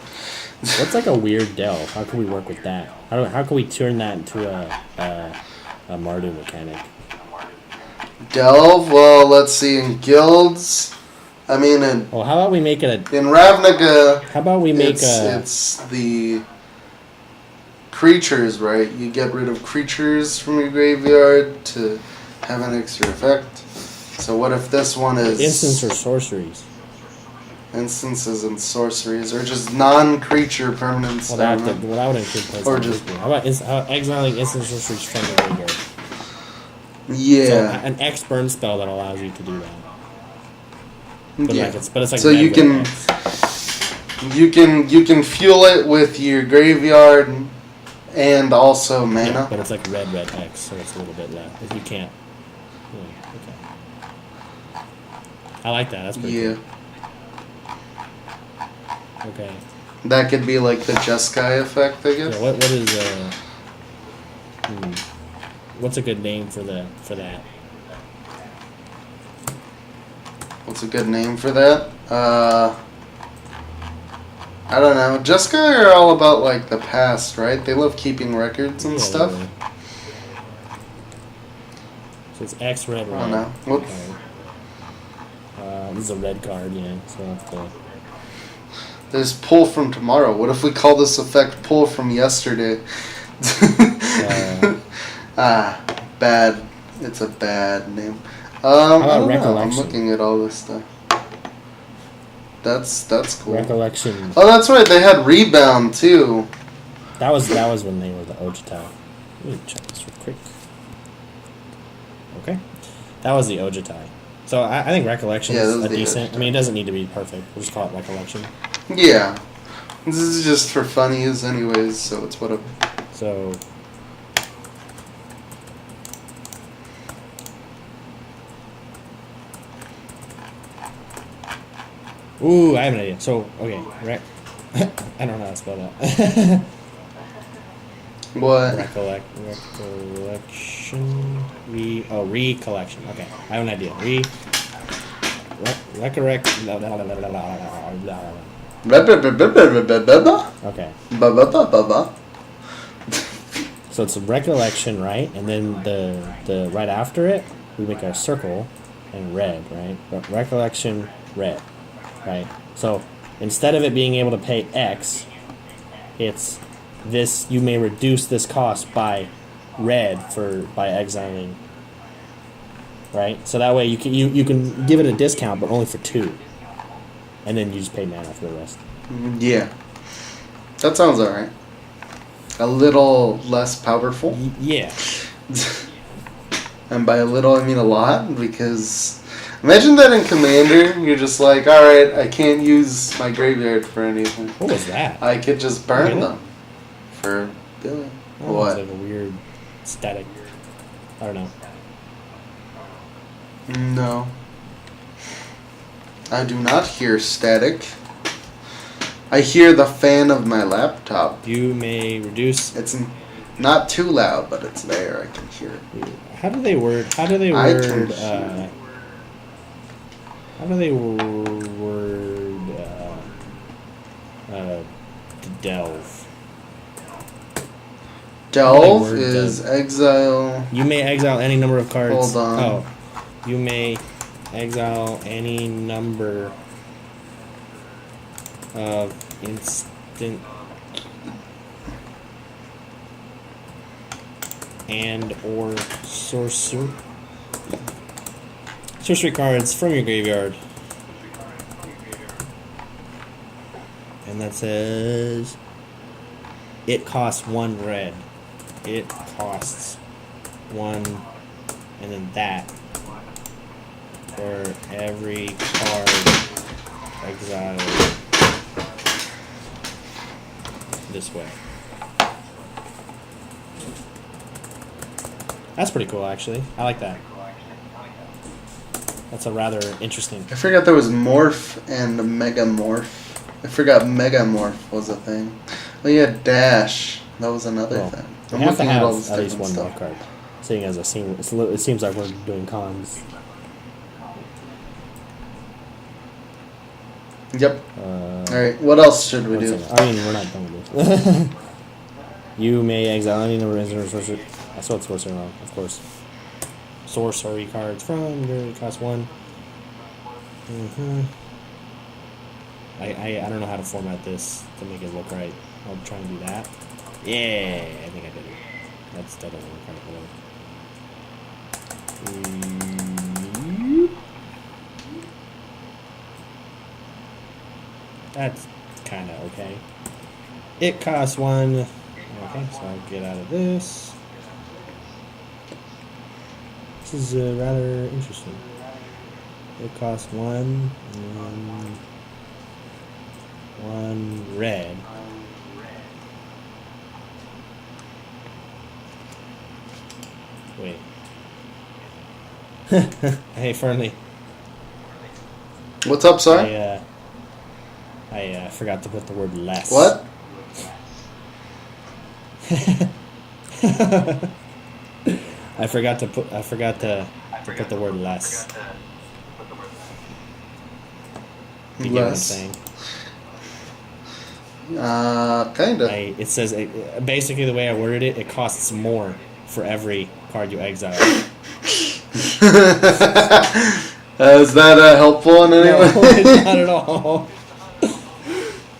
Speaker 1: What's like a weird delve? How can we work with that? How can we turn that into a Mardu mechanic?
Speaker 2: Delve, well, let's see, in guilds, I mean
Speaker 1: Well, how about we make it
Speaker 2: in Ravnica.
Speaker 1: How about we make
Speaker 2: it's the creatures, right? You get rid of creatures from your graveyard to have an extra effect. So what if this one is
Speaker 1: instants or sorceries?
Speaker 2: Instances and sorceries, or just non-creature permanents?
Speaker 1: Well, that would include places.
Speaker 2: Or just
Speaker 1: how about exiling instant sorceries from the graveyard?
Speaker 2: Yeah.
Speaker 1: So an X burn spell that allows you to do that. But
Speaker 2: yeah.
Speaker 1: it's like
Speaker 2: so you can fuel it with your graveyard and also mana.
Speaker 1: Yeah, but it's like red X, so it's a little bit less. If you can't. Yeah, okay. I like that. That's pretty cool. Okay.
Speaker 2: That could be like the Jeskai effect, I guess.
Speaker 1: Yeah, what is what's a good name for that?
Speaker 2: What's a good name for that? I don't know. Jeskai are all about like the past, right? They love keeping records and stuff.
Speaker 1: So it's X red.
Speaker 2: I don't know. What?
Speaker 1: This is a red card, yeah. So that's the.
Speaker 2: There's Pull from Tomorrow. What if we call this effect Pull from Yesterday? Bad. It's a bad name. I don't know. I'm looking at all this stuff. That's cool.
Speaker 1: Recollection.
Speaker 2: Oh, that's right. They had Rebound too.
Speaker 1: That was when they were the Ojitai. Let me check this real quick. Okay, that was the Ojitai. So I think Recollection is a decent. I mean, it doesn't need to be perfect. We'll just call it Recollection.
Speaker 2: Yeah, this is just for funnies, anyways. So it's whatever.
Speaker 1: So. Ooh, I have an idea. So, okay, I don't know how to spell that.
Speaker 2: What?
Speaker 1: Recollection. Recollection. Okay, I have an idea. Okay. So it's a recollection, right? And then the right after it, we make a circle and red, right? Recollection, red. Right. So instead of it being able to pay X, it's this. You may reduce this cost by red by exiling. Right. So that way you can give it a discount, but only for 2, and then you just pay mana for the rest.
Speaker 2: Yeah, that sounds alright. A little less powerful.
Speaker 1: Yeah.
Speaker 2: And by a little, I mean a lot, because. Imagine that in Commander, you're just like, alright, I can't use my graveyard for anything.
Speaker 1: What was that?
Speaker 2: I could just burn them for billion.
Speaker 1: Oh,
Speaker 2: what?
Speaker 1: It's like a weird static. I don't know.
Speaker 2: No. I do not hear static. I hear the fan of my laptop.
Speaker 1: You may reduce...
Speaker 2: It's not too loud, but it's there. I can hear it.
Speaker 1: How do they word... delve?
Speaker 2: Delve is exile.
Speaker 1: You may exile any number of cards.
Speaker 2: Hold on.
Speaker 1: Oh. You may exile any number of instant and or sorcery cards from your graveyard and that says it costs 1 red. It costs 1, and then that for every card exiled this way. That's pretty cool, actually. I like that. That's a rather interesting.
Speaker 2: I forgot there was Morph and Megamorph. I forgot Megamorph was a thing. Oh yeah, Dash. That was another thing.
Speaker 1: We have to have at least one more card. Seeing as it seems like we're doing cons.
Speaker 2: Yep. Alright, what else should we do?
Speaker 1: I mean, we're not done with this. You may exile any number of sorcery. I spelled sorcery wrong, of course. Sorcery cards from your cost 1. I don't know how to format this to make it look right. I'll try and do that. Yeah, I think I did it. That doesn't look right. That's kind of okay. It costs 1. Okay, so I'll get out of this. This is rather interesting. It costs 1 red. Wait. Hey, Fernly.
Speaker 2: What's up, sorry?
Speaker 1: I forgot to put the word less.
Speaker 2: What?
Speaker 1: I forgot to put the word less. You get what I'm saying?
Speaker 2: Kinda.
Speaker 1: It says basically the way I worded it. It costs more for every card you exile.
Speaker 2: Is that helpful in any way?
Speaker 1: No, not at all.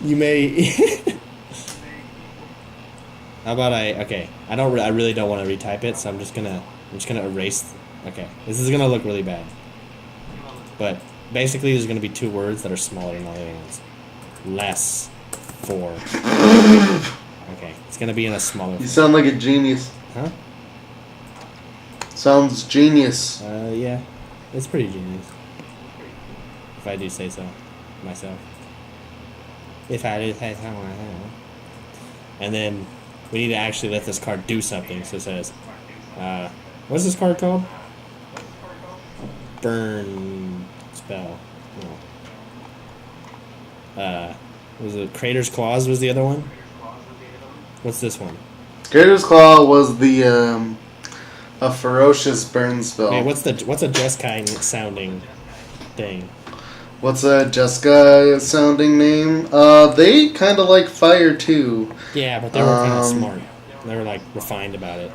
Speaker 1: You may. How about okay. I really don't want to retype it, so I'm just gonna erase. Okay, this is gonna look really bad. But basically, there's gonna be 2 words that are smaller than all the other ones. Less for. Okay, it's gonna be in a smaller.
Speaker 2: You sound like a genius.
Speaker 1: Huh?
Speaker 2: Sounds genius.
Speaker 1: Yeah, it's pretty genius. If I do say so myself. If I do say so myself. And then we need to actually let this card do something. So it says, what's this card called? Burn spell. No. Was it Crater's Claws was the other one? What's this one?
Speaker 2: Crater's Claw was the a ferocious burn spell.
Speaker 1: Wait, what's a Jeskai sounding thing?
Speaker 2: What's a Jessica sounding name? They kind of like fire too.
Speaker 1: Yeah, but they were kind of smart. They were like refined about it.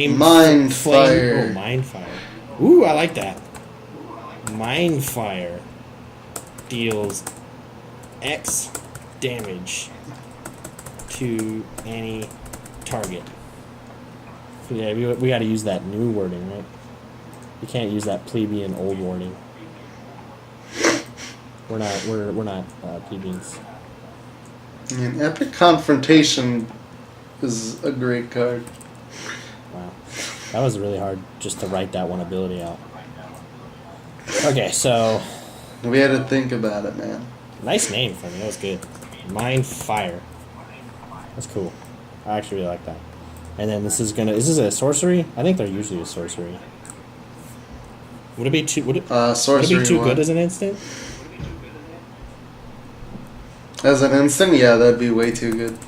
Speaker 2: Mind Fire.
Speaker 1: Oh, Mind Fire. Ooh, I like that. Mind Fire deals X damage to any target. Yeah, we got to use that new wording, right? You can't use that plebeian old wording. We're not plebeians.
Speaker 2: I mean, Epic Confrontation is a great card.
Speaker 1: Wow, that was really hard just to write that one ability out. Okay, so
Speaker 2: we had to think about it, man.
Speaker 1: Nice name for me. That was good. Mind Fire. That's cool. I actually really like that. And then is this a sorcery? I think they're usually a sorcery. Would it be too good as an instant?
Speaker 2: As an instant, yeah, that'd be way too good.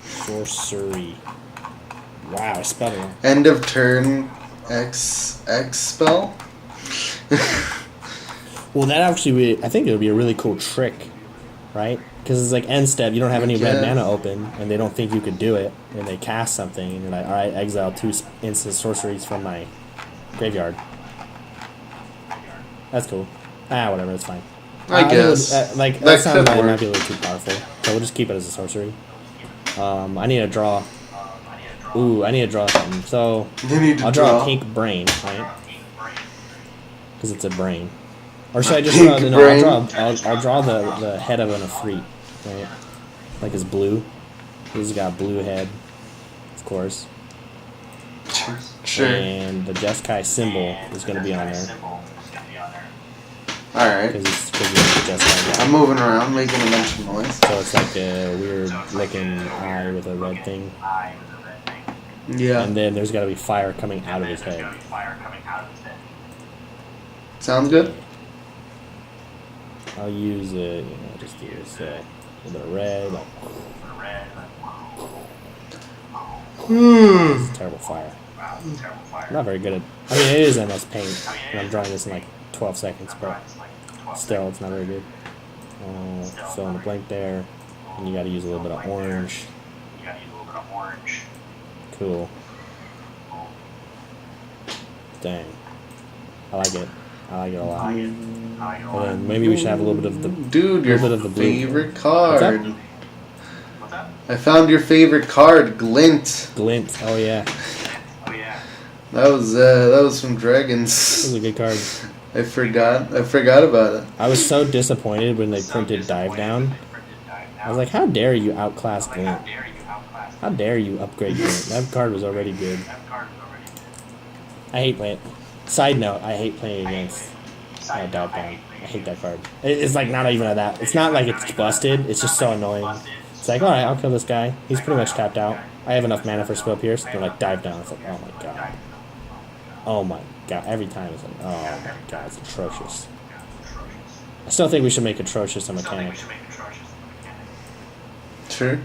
Speaker 1: Sorcery. Wow, I spelled it wrong.
Speaker 2: End of turn X spell.
Speaker 1: Well, that actually, I think it would be a really cool trick, right? Because it's like end step, you don't have any red mana open, and they don't think you could do it, and they cast something, and you're like, alright, exile 2 instant sorceries from my graveyard. That's cool. Whatever, it's fine.
Speaker 2: I guess.
Speaker 1: That sounds like it might be a little too powerful, so we'll just keep it as a sorcery. I need to draw. Ooh, I need to draw something. So, I'll draw a pink brain, right? Because it's a brain. Or should I just
Speaker 2: Pink
Speaker 1: draw? No,
Speaker 2: brain.
Speaker 1: I'll draw the head of an Ifrit, right? Like his blue. He's got a blue head, of course.
Speaker 2: Sure.
Speaker 1: And the Jeskai symbol is going to be on there.
Speaker 2: Alright.
Speaker 1: Because he's the Jeskai guy.
Speaker 2: I'm moving around, making a bunch of noise.
Speaker 1: So it's like a weird looking eye with a red thing.
Speaker 2: Yeah.
Speaker 1: And then there's got to be fire coming out of his head.
Speaker 2: Sounds good?
Speaker 1: I'll use just do this a little bit of red. Like, this is terrible fire. I'm not very good at. I mean, it is MS Paint, and I'm drawing this in like 12 seconds, but still, it's not very good. Fill in the blank there, and you got to use a little bit of orange. Cool. Dang, I like it. I like it a lot. And then maybe we should have a little bit of the
Speaker 2: your
Speaker 1: bit of the blue.
Speaker 2: favorite card.
Speaker 1: What's that?
Speaker 2: I found your favorite card, Glint.
Speaker 1: Glint. Oh yeah.
Speaker 2: That was from Dragons.
Speaker 1: This is a good card.
Speaker 2: I forgot about it.
Speaker 1: I was so disappointed when they printed Dive Down. I was like, how dare you outclass Glint? How dare you upgrade Glint? That card was already good. I hate playing. Side note, I hate playing against Dive Down. I hate that card. It's like not even that. It's not like it's busted. It's just so annoying. It's like, alright, I'll kill this guy. He's pretty much tapped out. I have enough mana for Spell Pierce. They're like, Dive Down. It's like, oh my god. Oh my god. Every time it's like, oh my god, it's atrocious. I still think we should make atrocious a mechanic.
Speaker 2: Sure.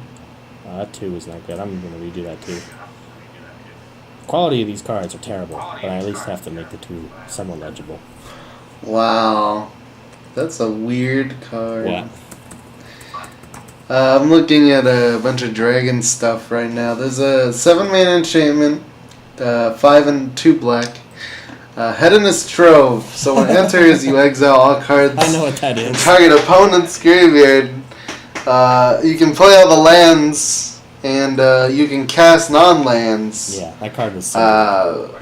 Speaker 1: That 2 is not good. I'm going to redo that 2. Quality of these cards are terrible, but I at least have to make the 2 somewhat legible.
Speaker 2: Wow. That's a weird card.
Speaker 1: What?
Speaker 2: I'm looking at a bunch of dragon stuff right now. There's a 7-mana enchantment, 5 and 2 black. Hedonist Trove. So when it enters, you exile all cards.
Speaker 1: I know what that
Speaker 2: in
Speaker 1: is.
Speaker 2: target opponent's graveyard. You can play all the lands, and you can cast non-lands.
Speaker 1: Yeah, that card was so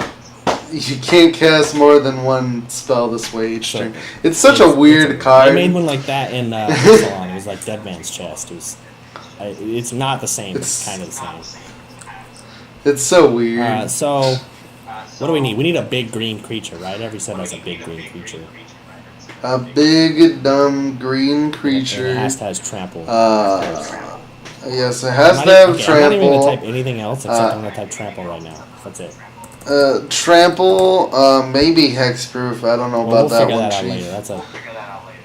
Speaker 2: You can't cast more than one spell this way each turn. It's such a weird card.
Speaker 1: I made one like that in Salon. It was like Dead Man's Chest. It's not the same. It's kind of the same.
Speaker 2: It's so weird.
Speaker 1: So, what do we need? We need a big green creature, right? Every set has a big green creature.
Speaker 2: A big, dumb green creature.
Speaker 1: And it has to have trample.
Speaker 2: Yes, it has to have trample.
Speaker 1: I'm not even going to type anything else except I'm going to type trample right now. That's it.
Speaker 2: Trample, maybe hexproof. I don't know about that one.
Speaker 1: We'll figure that out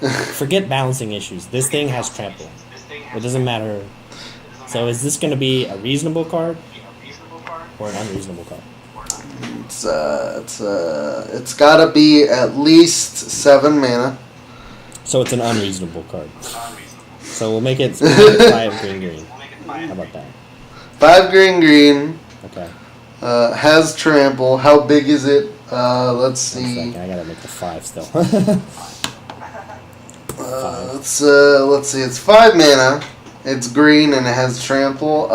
Speaker 1: later. Forget balancing issues. This thing has trample. It doesn't matter. So is this going to be a reasonable card or an unreasonable card?
Speaker 2: It's got to be at least 7 mana.
Speaker 1: So it's an unreasonable card. So we'll make it 5 green. How about that?
Speaker 2: 5 green.
Speaker 1: Okay.
Speaker 2: Has trample. How big is it? Let's see.
Speaker 1: I gotta make the 5 still.
Speaker 2: Let's see. It's 5 mana. It's green and it has trample.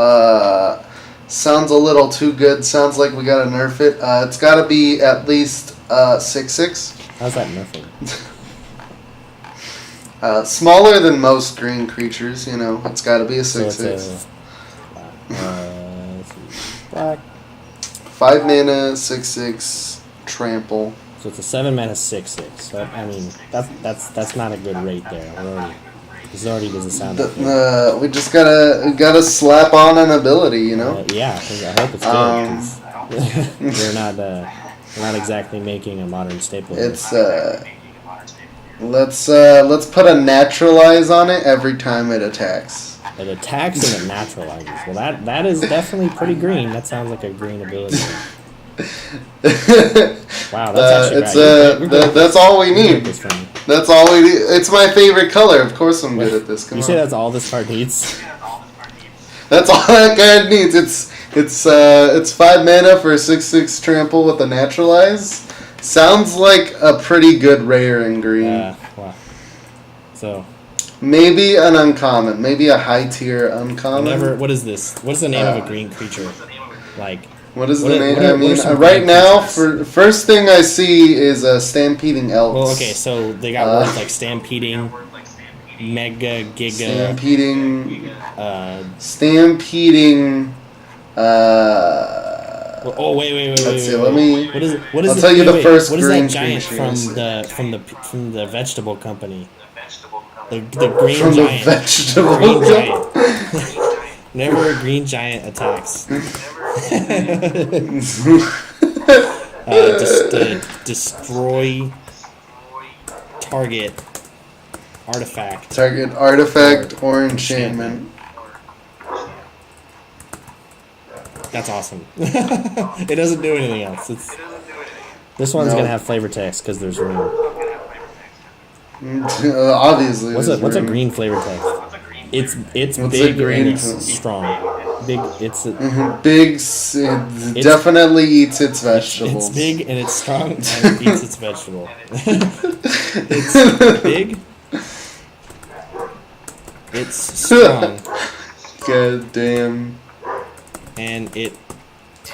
Speaker 2: Sounds a little too good. Sounds like we gotta nerf it. It's gotta be at least 6/6.
Speaker 1: How's that nerfing?
Speaker 2: Smaller than most green creatures. You know, it's gotta be a 6/6.
Speaker 1: Black.
Speaker 2: 5 mana, 6/6, trample.
Speaker 1: So it's a 7 mana 6/6. So I mean, that's not a good rate there. This already doesn't sound like it.
Speaker 2: We just gotta slap on an ability, you know.
Speaker 1: Yeah, I hope it's good. We're not exactly making a modern staple.
Speaker 2: It's let's put a naturalize on it every time it attacks.
Speaker 1: It attacks and it naturalizes. Well, that is definitely pretty green. That sounds like a green ability. Wow, that's actually right.
Speaker 2: That's all we need. That's all we need. It's my favorite color. Of course I'm good at this. Come
Speaker 1: you
Speaker 2: on.
Speaker 1: say that's all this card needs?
Speaker 2: That's all that card needs. It's 5 mana for a 6/6 trample with a naturalize. Sounds like a pretty good rare in green.
Speaker 1: Wow. So
Speaker 2: maybe an uncommon. Maybe a high tier uncommon.
Speaker 1: What is this? What is the name of a green creature? Like
Speaker 2: What is
Speaker 1: What
Speaker 2: the
Speaker 1: are-
Speaker 2: name?
Speaker 1: what are-
Speaker 2: I
Speaker 1: what are
Speaker 2: mean,
Speaker 1: some
Speaker 2: right
Speaker 1: green
Speaker 2: now,
Speaker 1: pieces?
Speaker 2: for first thing I see is stampeding elks.
Speaker 1: Well, okay, so they got words like stampeding, mega, giga,
Speaker 2: Stampeding.
Speaker 1: uh,
Speaker 2: Stampeding.
Speaker 1: oh wait,
Speaker 2: Let's see.
Speaker 1: wait.
Speaker 2: Let me.
Speaker 1: What is
Speaker 2: I'll
Speaker 1: it?
Speaker 2: tell you the
Speaker 1: Wait.
Speaker 2: first
Speaker 1: What is
Speaker 2: green
Speaker 1: that giant
Speaker 2: creature I see.
Speaker 1: from the vegetable company? The green
Speaker 2: From the
Speaker 1: giant.
Speaker 2: vegetable.
Speaker 1: Green giant. Never a green giant attacks. Destroy target artifact.
Speaker 2: Target artifact or enchantment.
Speaker 1: That's awesome. It doesn't do anything else. This one's gonna have flavor text because there's room.
Speaker 2: Obviously.
Speaker 1: What's a green flavor text? It's
Speaker 2: What's
Speaker 1: big
Speaker 2: a green
Speaker 1: and it's strong. Big.
Speaker 2: It definitely eats its vegetables.
Speaker 1: It's big and it's strong and it eats its vegetable. It's big. It's strong.
Speaker 2: God damn.
Speaker 1: And it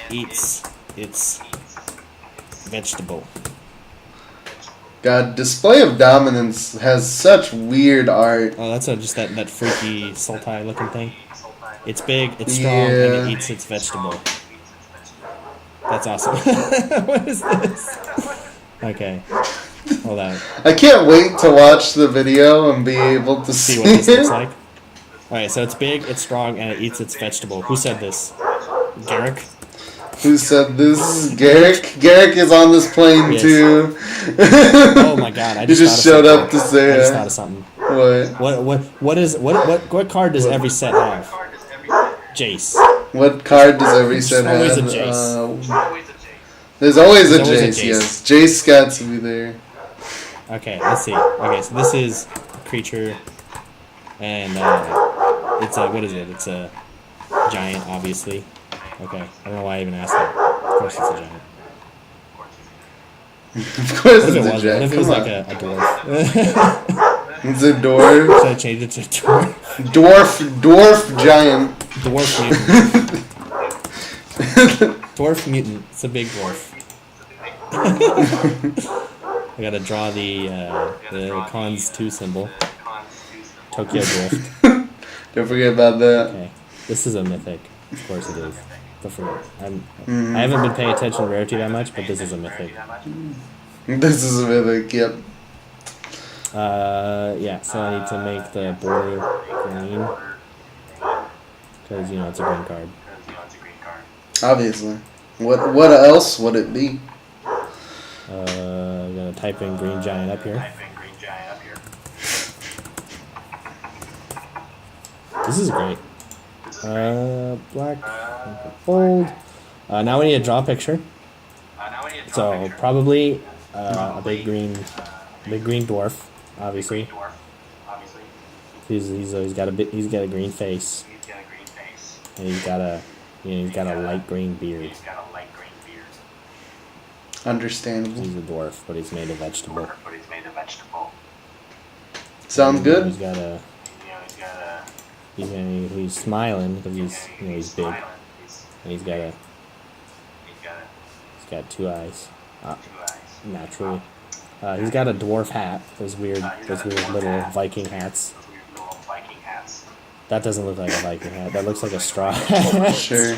Speaker 1: eats its vegetable.
Speaker 2: God, Display of Dominance has such weird art.
Speaker 1: Oh, that's just that freaky sultai looking thing. It's big, it's strong, and it eats its vegetable. That's awesome. What is this? Okay. Hold on.
Speaker 2: I can't wait to watch the video and be able to
Speaker 1: See what this looks like. Alright, so it's big, it's strong, and it eats its vegetable. Who said this? Garrick?
Speaker 2: Who said this? Garrick? Garrick is on this plane
Speaker 1: Yes.
Speaker 2: too.
Speaker 1: Oh my god, I
Speaker 2: He just showed up to say
Speaker 1: I just
Speaker 2: it.
Speaker 1: thought of something.
Speaker 2: What?
Speaker 1: What card does every set have? Jace.
Speaker 2: What card does every set have?
Speaker 1: Always a Jace.
Speaker 2: There's always a
Speaker 1: There's always a
Speaker 2: Jace,
Speaker 1: Jace.
Speaker 2: yes. Jace got to be there.
Speaker 1: Okay, let's see. Okay, so this is a creature, and it's a, what is it? It's a giant, obviously. Okay, I don't know why I even asked that. Of course it's a giant.
Speaker 2: Of course
Speaker 1: What if
Speaker 2: it's
Speaker 1: it
Speaker 2: a
Speaker 1: wasn't? What
Speaker 2: Jack.
Speaker 1: if it was
Speaker 2: Come
Speaker 1: like
Speaker 2: on.
Speaker 1: a dwarf?
Speaker 2: It's a dwarf.
Speaker 1: Should I change it to dwarf?
Speaker 2: Dwarf giant.
Speaker 1: Dwarf mutant. Dwarf mutant. It's a big dwarf. I gotta draw the Cons 2 symbol. Tokyo Drift.
Speaker 2: Don't forget about that.
Speaker 1: Okay. This is a mythic. Of course it is. Don't forget. I haven't been paying attention to rarity that much, but this is a mythic.
Speaker 2: This is a mythic, yep.
Speaker 1: Yeah, so I need to make the border green. Because, it's a green card.
Speaker 2: Obviously. What else would it be?
Speaker 1: I'm gonna type in green giant up here. This is great. Black, bold. Now we need to draw a picture. So probably a big green dwarf, obviously. He's got a green face, and he's got a light green beard.
Speaker 2: Understandable.
Speaker 1: He's a dwarf, but he's made of vegetable.
Speaker 2: Sounds good.
Speaker 1: He's got a. He's smiling because he's big, and he's got 2 eyes, naturally. He's got a dwarf hat. Those weird little Viking hats. That doesn't look like a Viking hat. That looks like a straw hat.
Speaker 2: Sure.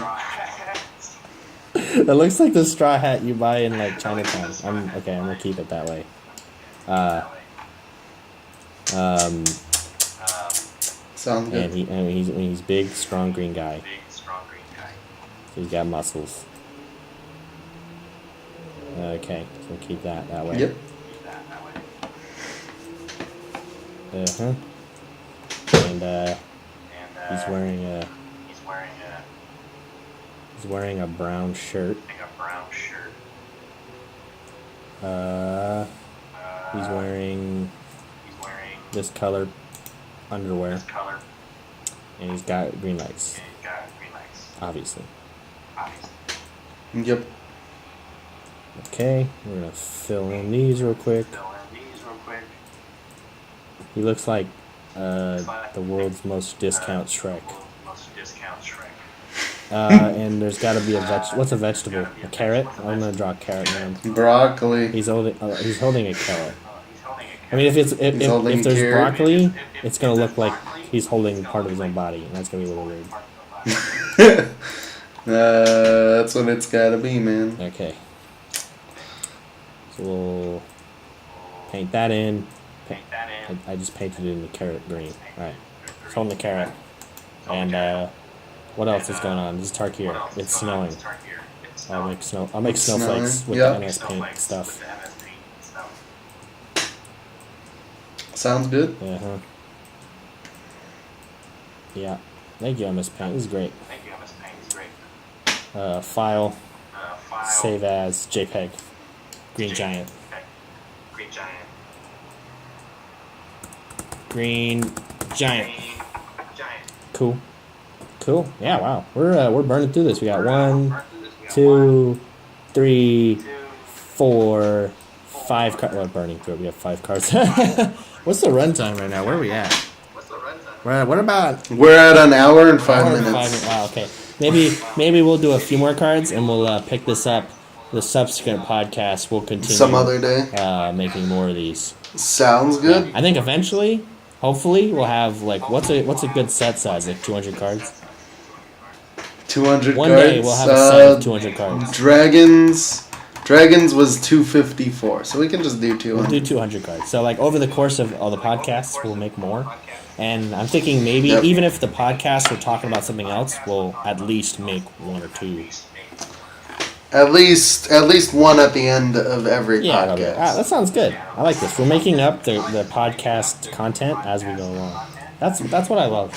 Speaker 1: That looks like the straw hat you buy in like Chinatown. I'm gonna keep it that way.
Speaker 2: Sounds good.
Speaker 1: And he's big, strong green guy. So he's got muscles. Okay, so we'll keep that way.
Speaker 2: Yep.
Speaker 1: And he's wearing a brown shirt. He's wearing this colored underwear. And he's got green legs. Obviously.
Speaker 2: Yep.
Speaker 1: Okay, we're gonna fill in these real quick. He looks like the world's most discount Shrek. And there's got to be a What's a vegetable? A carrot. I'm gonna draw a carrot now.
Speaker 2: Broccoli.
Speaker 1: He's holding a carrot. I mean, if
Speaker 2: holding
Speaker 1: if there's
Speaker 2: carrot.
Speaker 1: broccoli, it's gonna look like he's holding part of his own body, and that's gonna be a little weird.
Speaker 2: That's what it's gotta be, man.
Speaker 1: Okay. So we'll paint that in. I just painted it in the carrot green. All right. It's holding the carrot. And what else is going on? This is Tarkir. It's snowing. I'll make snowflakes with the MS Paint stuff.
Speaker 2: Sounds good.
Speaker 1: Uh-huh. Yeah. Thank you, MS Paint. This is great. File. Save as JPEG. Green Giant. Green Giant. Cool. Yeah, wow. We're burning through this. We got 1, 2, 3, 4, 5 cards. We're burning through it. We have 5 cards. What's the runtime right now? Where are we at? What about?
Speaker 2: We're at an hour and 5 minutes.
Speaker 1: Wow. Okay. Maybe we'll do a few more cards and we'll pick this up. The subsequent podcast will continue
Speaker 2: some other day.
Speaker 1: Making more of these.
Speaker 2: Sounds good.
Speaker 1: I think eventually, hopefully, we'll have like what's a good set size? Like 200 cards.
Speaker 2: 200
Speaker 1: One
Speaker 2: cards.
Speaker 1: day we'll have a set of 200 cards.
Speaker 2: Dragons was 254, so we can just do 200.
Speaker 1: We'll do 200 cards. So like over the course of all the podcasts, we'll make more. And I'm thinking maybe even if the podcast we're talking about something else, we'll at least make 1 or 2.
Speaker 2: At least one at the end of every podcast.
Speaker 1: That sounds good. I like this. We're making up the podcast content as we go along. That's what I love.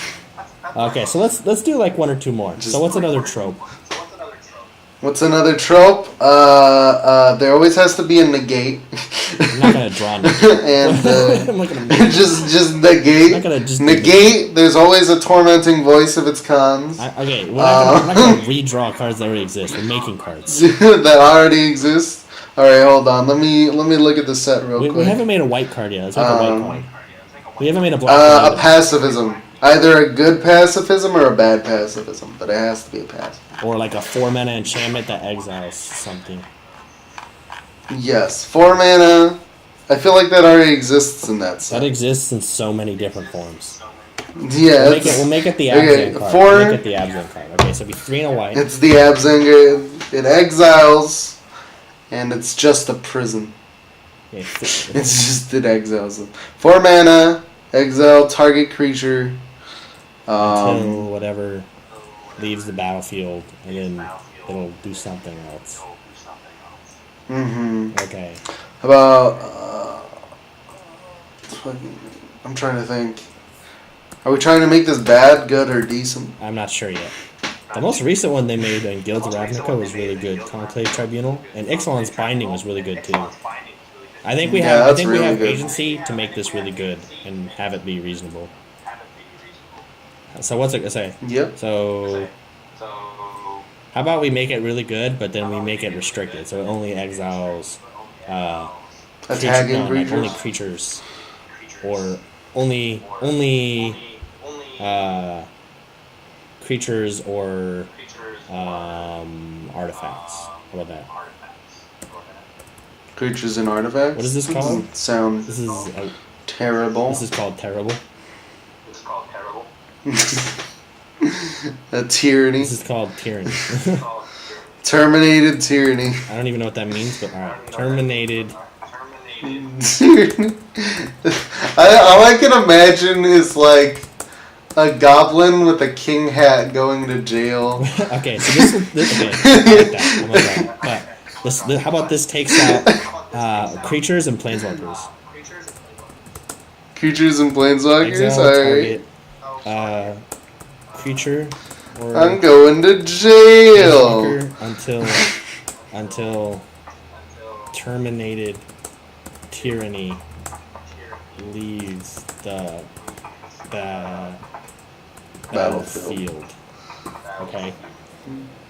Speaker 1: Okay, so let's do like 1 or 2 more. So what's another trope?
Speaker 2: What's another trope? There always has to be a negate.
Speaker 1: I'm not gonna draw negate.
Speaker 2: And
Speaker 1: I'm not gonna make
Speaker 2: just negate.
Speaker 1: I'm not gonna just
Speaker 2: negate. There's always a tormenting voice of its cons.
Speaker 1: We're not gonna redraw cards that already exist. We're making cards
Speaker 2: that already exist. All right, hold on. Let me look at the set real quick.
Speaker 1: We haven't made a white card yet. Let's make a white card. We haven't made a black card.
Speaker 2: A pacifism. Either a good pacifism or a bad pacifism, but it has to be a pacifism.
Speaker 1: Or like a 4-mana enchantment that exiles something.
Speaker 2: Yes, 4 mana. I feel like that already exists in that set.
Speaker 1: That exists in so many different forms.
Speaker 2: Yeah,
Speaker 1: we'll make it the Abzan card. We'll make it the Abzan card. Okay, so it'll be 3 and a white.
Speaker 2: It's the Abzan. It exiles, and it's just a prison.
Speaker 1: Yeah,
Speaker 2: It's just it exiles them. 4 mana, exile target creature.
Speaker 1: Until whatever leaves the battlefield, and then it'll do something else.
Speaker 2: Mm-hmm.
Speaker 1: Okay.
Speaker 2: How about I'm trying to think. Are we trying to make this bad, good, or decent?
Speaker 1: I'm not sure yet. The most recent one they made in Guilds of Ravnica was really good. Conclave Tribunal, and Ixalan's Binding was really good too. I think we have agency to make this really good and have it be reasonable. So what's it gonna say?
Speaker 2: Yep.
Speaker 1: So how about we make it really good, but then we make it restricted, so it only exiles
Speaker 2: attacking creatures,
Speaker 1: only creatures, or only creatures or artifacts. How about that?
Speaker 2: Creatures and artifacts.
Speaker 1: What is this called?
Speaker 2: Sound.
Speaker 1: This is
Speaker 2: terrible.
Speaker 1: This is called terrible.
Speaker 2: A tyranny.
Speaker 1: This is called tyranny.
Speaker 2: Terminated tyranny.
Speaker 1: I don't even know what that means, but alright. Terminated.
Speaker 2: Tyranny. All I can imagine is like a goblin with a king hat going to jail.
Speaker 1: Okay, so this okay, I like that. But how about this takes out creatures and planeswalkers?
Speaker 2: Creatures and planeswalkers?
Speaker 1: Exile, target, creature or
Speaker 2: I'm going to jail
Speaker 1: until terminated tyranny leaves the battlefield. Okay.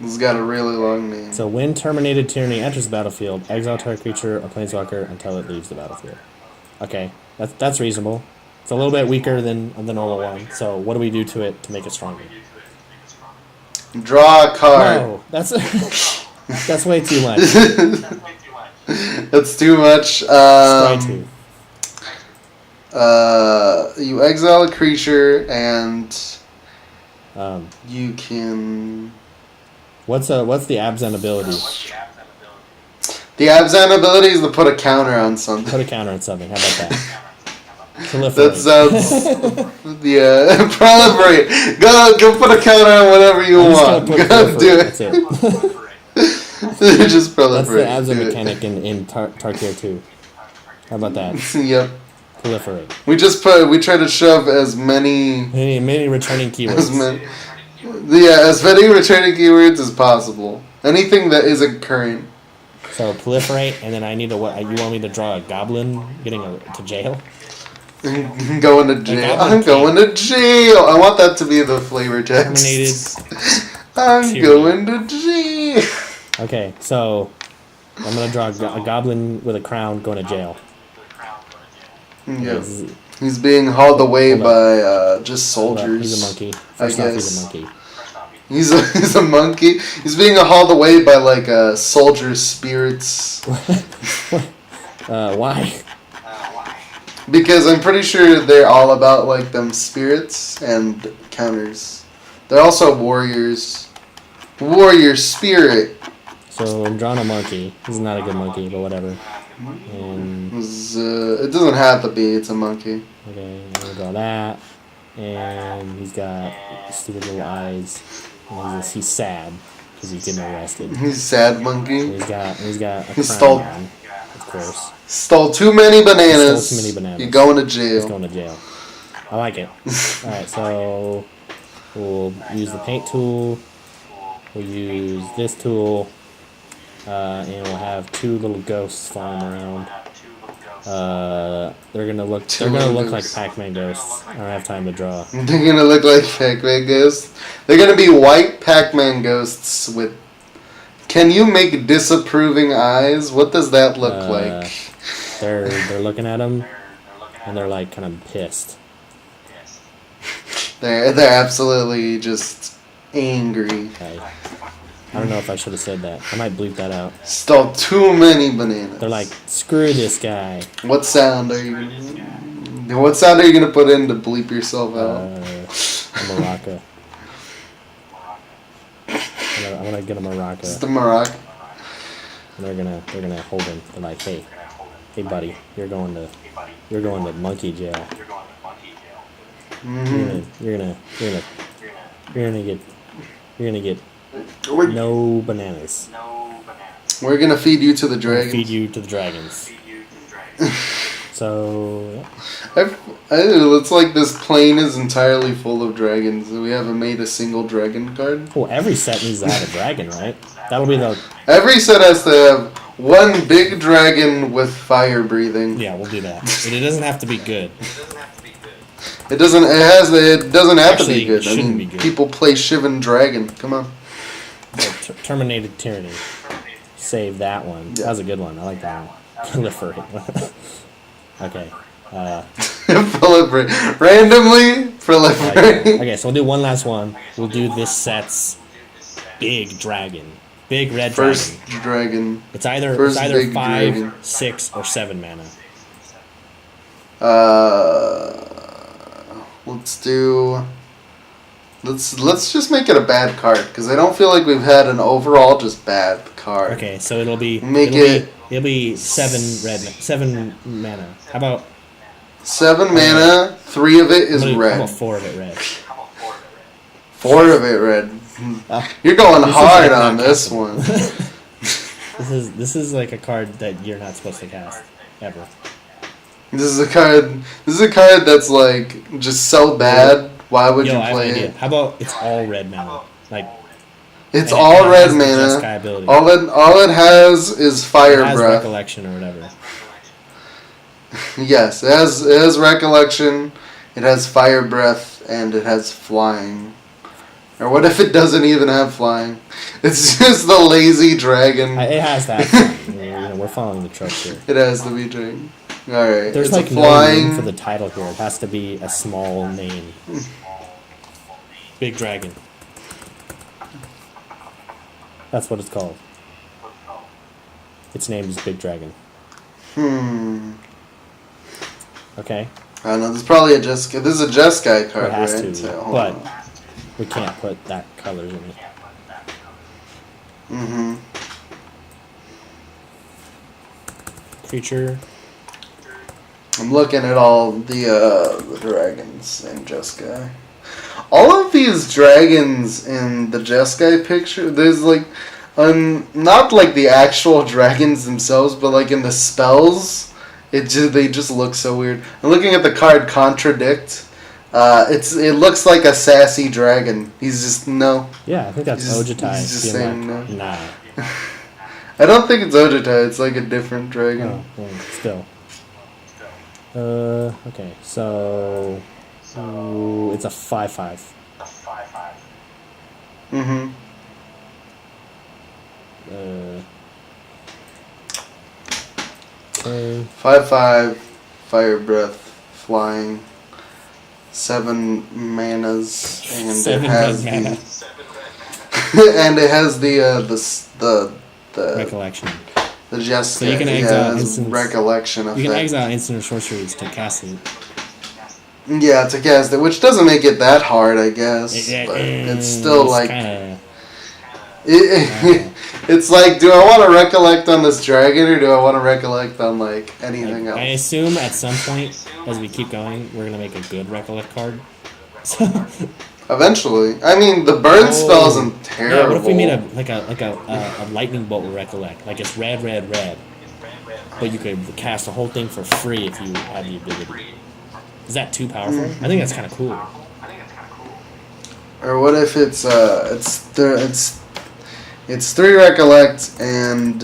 Speaker 2: This has got a really long name.
Speaker 1: So when terminated tyranny enters the battlefield, exile target creature or planeswalker until it leaves the battlefield. Okay, that's reasonable. It's a little bit weaker than the normal one. So what do we do to it to make it stronger?
Speaker 2: Draw a card.
Speaker 1: No, that's that's way too much.
Speaker 2: That's too much.
Speaker 1: Try to.
Speaker 2: You exile a creature and you can.
Speaker 1: What's the Abzan ability?
Speaker 2: The Abzan ability is to put a counter on something.
Speaker 1: Put a counter on something. How about that? Proliferate.
Speaker 2: That sounds. Yeah, proliferate. Go put a counter on whatever you want. Go do it.
Speaker 1: That's it.
Speaker 2: Just proliferate.
Speaker 1: That's the Abzan mechanic in Tarkir 2. How about that?
Speaker 2: Yep.
Speaker 1: Proliferate.
Speaker 2: We try to shove as many
Speaker 1: returning keywords.
Speaker 2: as many returning keywords as possible. Anything that isn't current.
Speaker 1: So proliferate, and then I need to. You want me to draw a goblin getting to jail?
Speaker 2: Going to jail. I'm going to jail. I want that to be the flavor text.
Speaker 1: Terminated.
Speaker 2: I'm going to jail.
Speaker 1: Okay, so I'm gonna draw a goblin with a crown going to jail.
Speaker 2: Yeah. He's being hauled away by just soldiers.
Speaker 1: He's a monkey. First off, he's a monkey.
Speaker 2: He's a monkey. He's being hauled away by soldier spirits.
Speaker 1: Why?
Speaker 2: Because I'm pretty sure they're all about them spirits and counters. They're also warriors. Warrior spirit.
Speaker 1: So I'm drawing a monkey. He's not a good monkey, but whatever. And
Speaker 2: it doesn't have to be. It's a monkey.
Speaker 1: Okay, I'm gonna draw that. And he's got stupid little eyes. And he's sad because he's getting arrested.
Speaker 2: He's sad monkey.
Speaker 1: And he's got a
Speaker 2: He
Speaker 1: crown on, of course.
Speaker 2: Stole too many bananas.
Speaker 1: Stole too many bananas.
Speaker 2: You're going to jail.
Speaker 1: He's going to jail. I like it. Alright, so we'll use the paint tool. We'll use this tool. And we'll have two little ghosts flying around. They're gonna look like Pac-Man ghosts. I don't have time to draw.
Speaker 2: They're gonna look like Pac-Man ghosts. They're gonna be white Pac-Man ghosts with. Can you make disapproving eyes? What does that look like?
Speaker 1: They're looking at him, and they're like kind of pissed.
Speaker 2: They're absolutely just angry.
Speaker 1: Okay. I don't know if I should have said that. I might bleep that out.
Speaker 2: Stole too many bananas.
Speaker 1: They're like, screw this guy.
Speaker 2: What sound are you gonna put in to bleep yourself out?
Speaker 1: A maraca. I'm gonna get a maraca.
Speaker 2: It's the maraca.
Speaker 1: And they're gonna hold him. They're like, hey buddy, you're going to monkey jail.
Speaker 2: Mm-hmm.
Speaker 1: You're gonna get no bananas.
Speaker 2: We're gonna feed you to the dragons.
Speaker 1: Feed you to the dragons. So,
Speaker 2: it's like this plane is entirely full of dragons. We haven't made a single dragon card.
Speaker 1: Well, every set needs to have a dragon, right? That'll be the.
Speaker 2: Every set has to have one big dragon with fire breathing.
Speaker 1: Yeah, we'll do that. But it doesn't have to be good.
Speaker 2: It doesn't have to be good.
Speaker 1: It shouldn't be good.
Speaker 2: People play Shivan Dragon. Come on.
Speaker 1: Terminated Tyranny. Save that one. Yeah. That was a good one. I like that one. Proliferate. Okay.
Speaker 2: Proliferate. Randomly proliferate.
Speaker 1: Okay, so we'll do one last one. We'll do this set's big dragon. Big red
Speaker 2: First dragon.
Speaker 1: It's either 5, dragon. 6, or 7 mana.
Speaker 2: Let's just make it a bad card because I don't feel like we've had an overall just bad card.
Speaker 1: Okay, so it'll be 7 mana. How about
Speaker 2: 7 mana? 3 of it is red.
Speaker 1: How about 4 of it red?
Speaker 2: 4 of it red. You're going hard on this one.
Speaker 1: This is like a card that you're not supposed to cast ever.
Speaker 2: This is a card that's like just so bad. Why would you play it?
Speaker 1: How about it's all red mana?
Speaker 2: It's all red mana. All it has is fire breath.
Speaker 1: Recollection or whatever.
Speaker 2: Yes, it has recollection. It has fire breath and it has flying. Or what if it doesn't even have flying? It's just the lazy dragon.
Speaker 1: It has that. We're following the tropes here.
Speaker 2: It has to be dragon. Alright.
Speaker 1: There's no name for the title here. It has to be a small name. Big dragon. That's what it's called. Its name is Big Dragon. Okay.
Speaker 2: I don't know. This is probably a Jeskai. This is a Jeskai card,
Speaker 1: It has
Speaker 2: right?
Speaker 1: to,
Speaker 2: So,
Speaker 1: but we can't put that colors in it.
Speaker 2: Mm-hmm.
Speaker 1: Creature.
Speaker 2: I'm looking at all the dragons in Jeskai. All of these dragons in the Jeskai picture, there's like, not like the actual dragons themselves, but like in the spells, they just look so weird. I'm looking at the card Contradict. It looks like a sassy dragon. He's just no.
Speaker 1: Yeah, I think that's Ojutai.
Speaker 2: He's just saying no.
Speaker 1: Nah.
Speaker 2: I don't think it's Ojutai. It's like a different dragon.
Speaker 1: Oh, well, still. Okay, so it's a 5/5.
Speaker 2: Mm-hmm.
Speaker 1: Okay.
Speaker 2: 5/5, fire breath, flying, 7 manas, and
Speaker 1: Seven
Speaker 2: it has
Speaker 1: red mana.
Speaker 2: and it has the
Speaker 1: Recollection.
Speaker 2: the Jeskai.
Speaker 1: So you can exile
Speaker 2: it's
Speaker 1: instants.
Speaker 2: recollection effect.
Speaker 1: You can exile instant or sorceries to cast it.
Speaker 2: Yeah, to cast it, which doesn't make it that hard, I guess. But it's still like
Speaker 1: Kinda,
Speaker 2: it's like, do I want to recollect on this dragon or do I want to recollect on like anything else?
Speaker 1: I assume at some point, as we keep going, we're gonna make a good recollect card.
Speaker 2: Eventually, I mean, the burn spell isn't terrible.
Speaker 1: Yeah, what if we made a lightning bolt with recollect? Like it's red, but you could cast the whole thing for free if you had the ability. Is that too powerful? I think that's kind of cool.
Speaker 2: Or what if it's 3 recollect and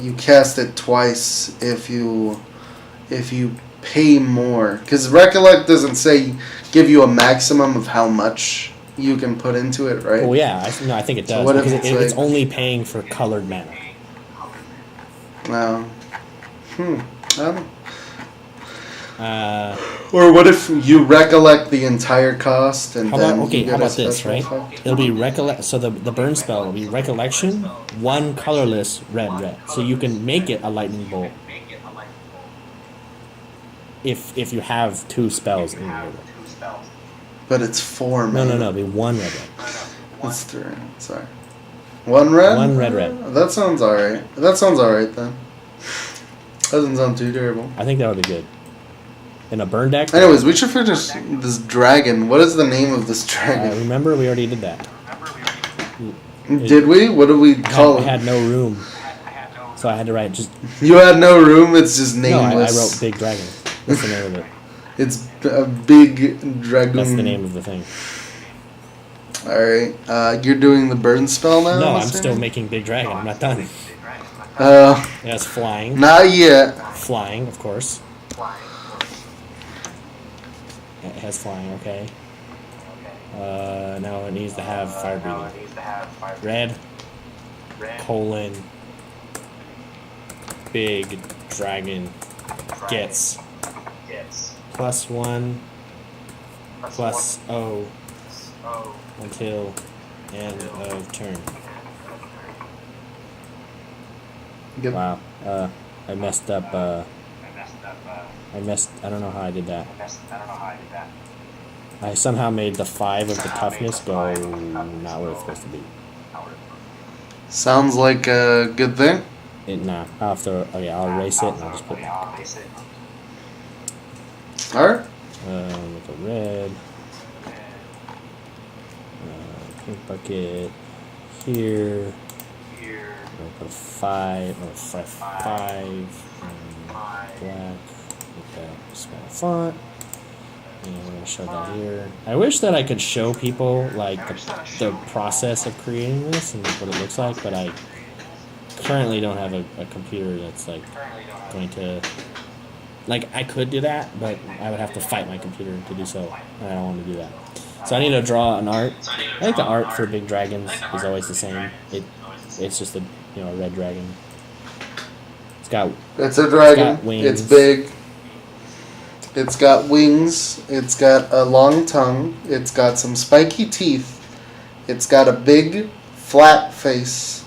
Speaker 2: you cast it twice if you pay more, because recollect doesn't say give you a maximum of how much you can put into it, right?
Speaker 1: Well, yeah, I think it does.
Speaker 2: So what if
Speaker 1: because it's
Speaker 2: like,
Speaker 1: only paying for colored mana.
Speaker 2: No. I don't.
Speaker 1: Or
Speaker 2: what if you recollect the entire cost and
Speaker 1: how
Speaker 2: then
Speaker 1: about,
Speaker 2: you get
Speaker 1: how about
Speaker 2: a
Speaker 1: this,
Speaker 2: special
Speaker 1: right?
Speaker 2: effect?
Speaker 1: It'll be recollect. So the burn spell will be recollection, 1 colorless red. So you can make it a lightning bolt if you have 2 spells in your order.
Speaker 2: But it's 4
Speaker 1: No,
Speaker 2: mana.
Speaker 1: it'll be 1 red.
Speaker 2: That's 3. Sorry. 1 red?
Speaker 1: 1 red.
Speaker 2: That sounds alright. That sounds alright then. Doesn't sound too terrible.
Speaker 1: I think that would be good. In a burn deck.
Speaker 2: Anyways, we should finish this dragon. What is the name of this dragon?
Speaker 1: Remember, we already did that.
Speaker 2: Did we? What did we call
Speaker 1: I
Speaker 2: it?
Speaker 1: had no room, so I had to write just.
Speaker 2: You had no room. It's just
Speaker 1: No,
Speaker 2: nameless.
Speaker 1: I wrote Big Dragon. That's the name of it.
Speaker 2: It's a big dragon.
Speaker 1: That's the name of the thing.
Speaker 2: All right. You're doing the burn spell now.
Speaker 1: No, I'm still making Big Dragon. I'm not done.
Speaker 2: Uh,
Speaker 1: Yeah, it's flying.
Speaker 2: not yet.
Speaker 1: Flying, of course. It has flying, okay. Now it needs to have fire breathing. Red, colon, Big Dragon gets +1, +0 until end of turn.
Speaker 2: Yep.
Speaker 1: Wow. I messed up. I don't know how I did that. I somehow made the 5 of the toughness go not where it's supposed to be.
Speaker 2: Sounds like a good thing.
Speaker 1: Nah. I'll have to. Okay, I'll erase it and I'll just put it back.
Speaker 2: All right.
Speaker 1: With a red. Pink bucket here. I'll put a 5 or 5. Black. Okay, small font. And we're going to show that here. I wish that I could show people like the process of creating this and what it looks like, but I currently don't have a computer that's like going to... Like, I could do that, but I would have to fight my computer to do so, and I don't want to do that. So I need to draw an art. I think the art for big dragons is always the same. It's just a red dragon.
Speaker 2: It's a dragon.
Speaker 1: It's got wings.
Speaker 2: It's big. It's got wings. It's got a long tongue. It's got some spiky teeth. It's got a big flat face.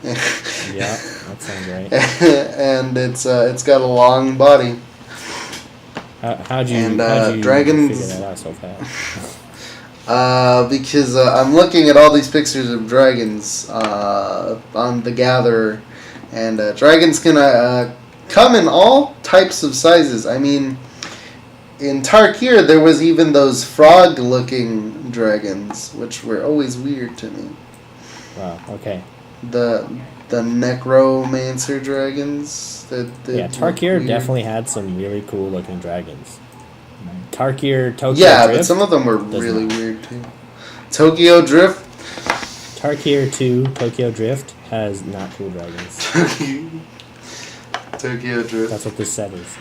Speaker 1: Yeah, that sounds right.
Speaker 2: And it's got a long body.
Speaker 1: How'd you
Speaker 2: dragons,
Speaker 1: figure that out so fast?
Speaker 2: Because I'm looking at all these pictures of dragons on the Gatherer, and dragons can come in all types of sizes. I mean, in Tarkir there was even those frog-looking dragons, which were always weird to me.
Speaker 1: Wow. Okay.
Speaker 2: The necromancer dragons.
Speaker 1: Tarkir definitely had some really cool looking dragons. Tarkir, Tokyo Drift.
Speaker 2: Yeah, but some of them were really weird too. Tokyo Drift.
Speaker 1: Tarkir 2, Tokyo Drift has not cool dragons.
Speaker 2: Tokyo Drift.
Speaker 1: That's what this set is.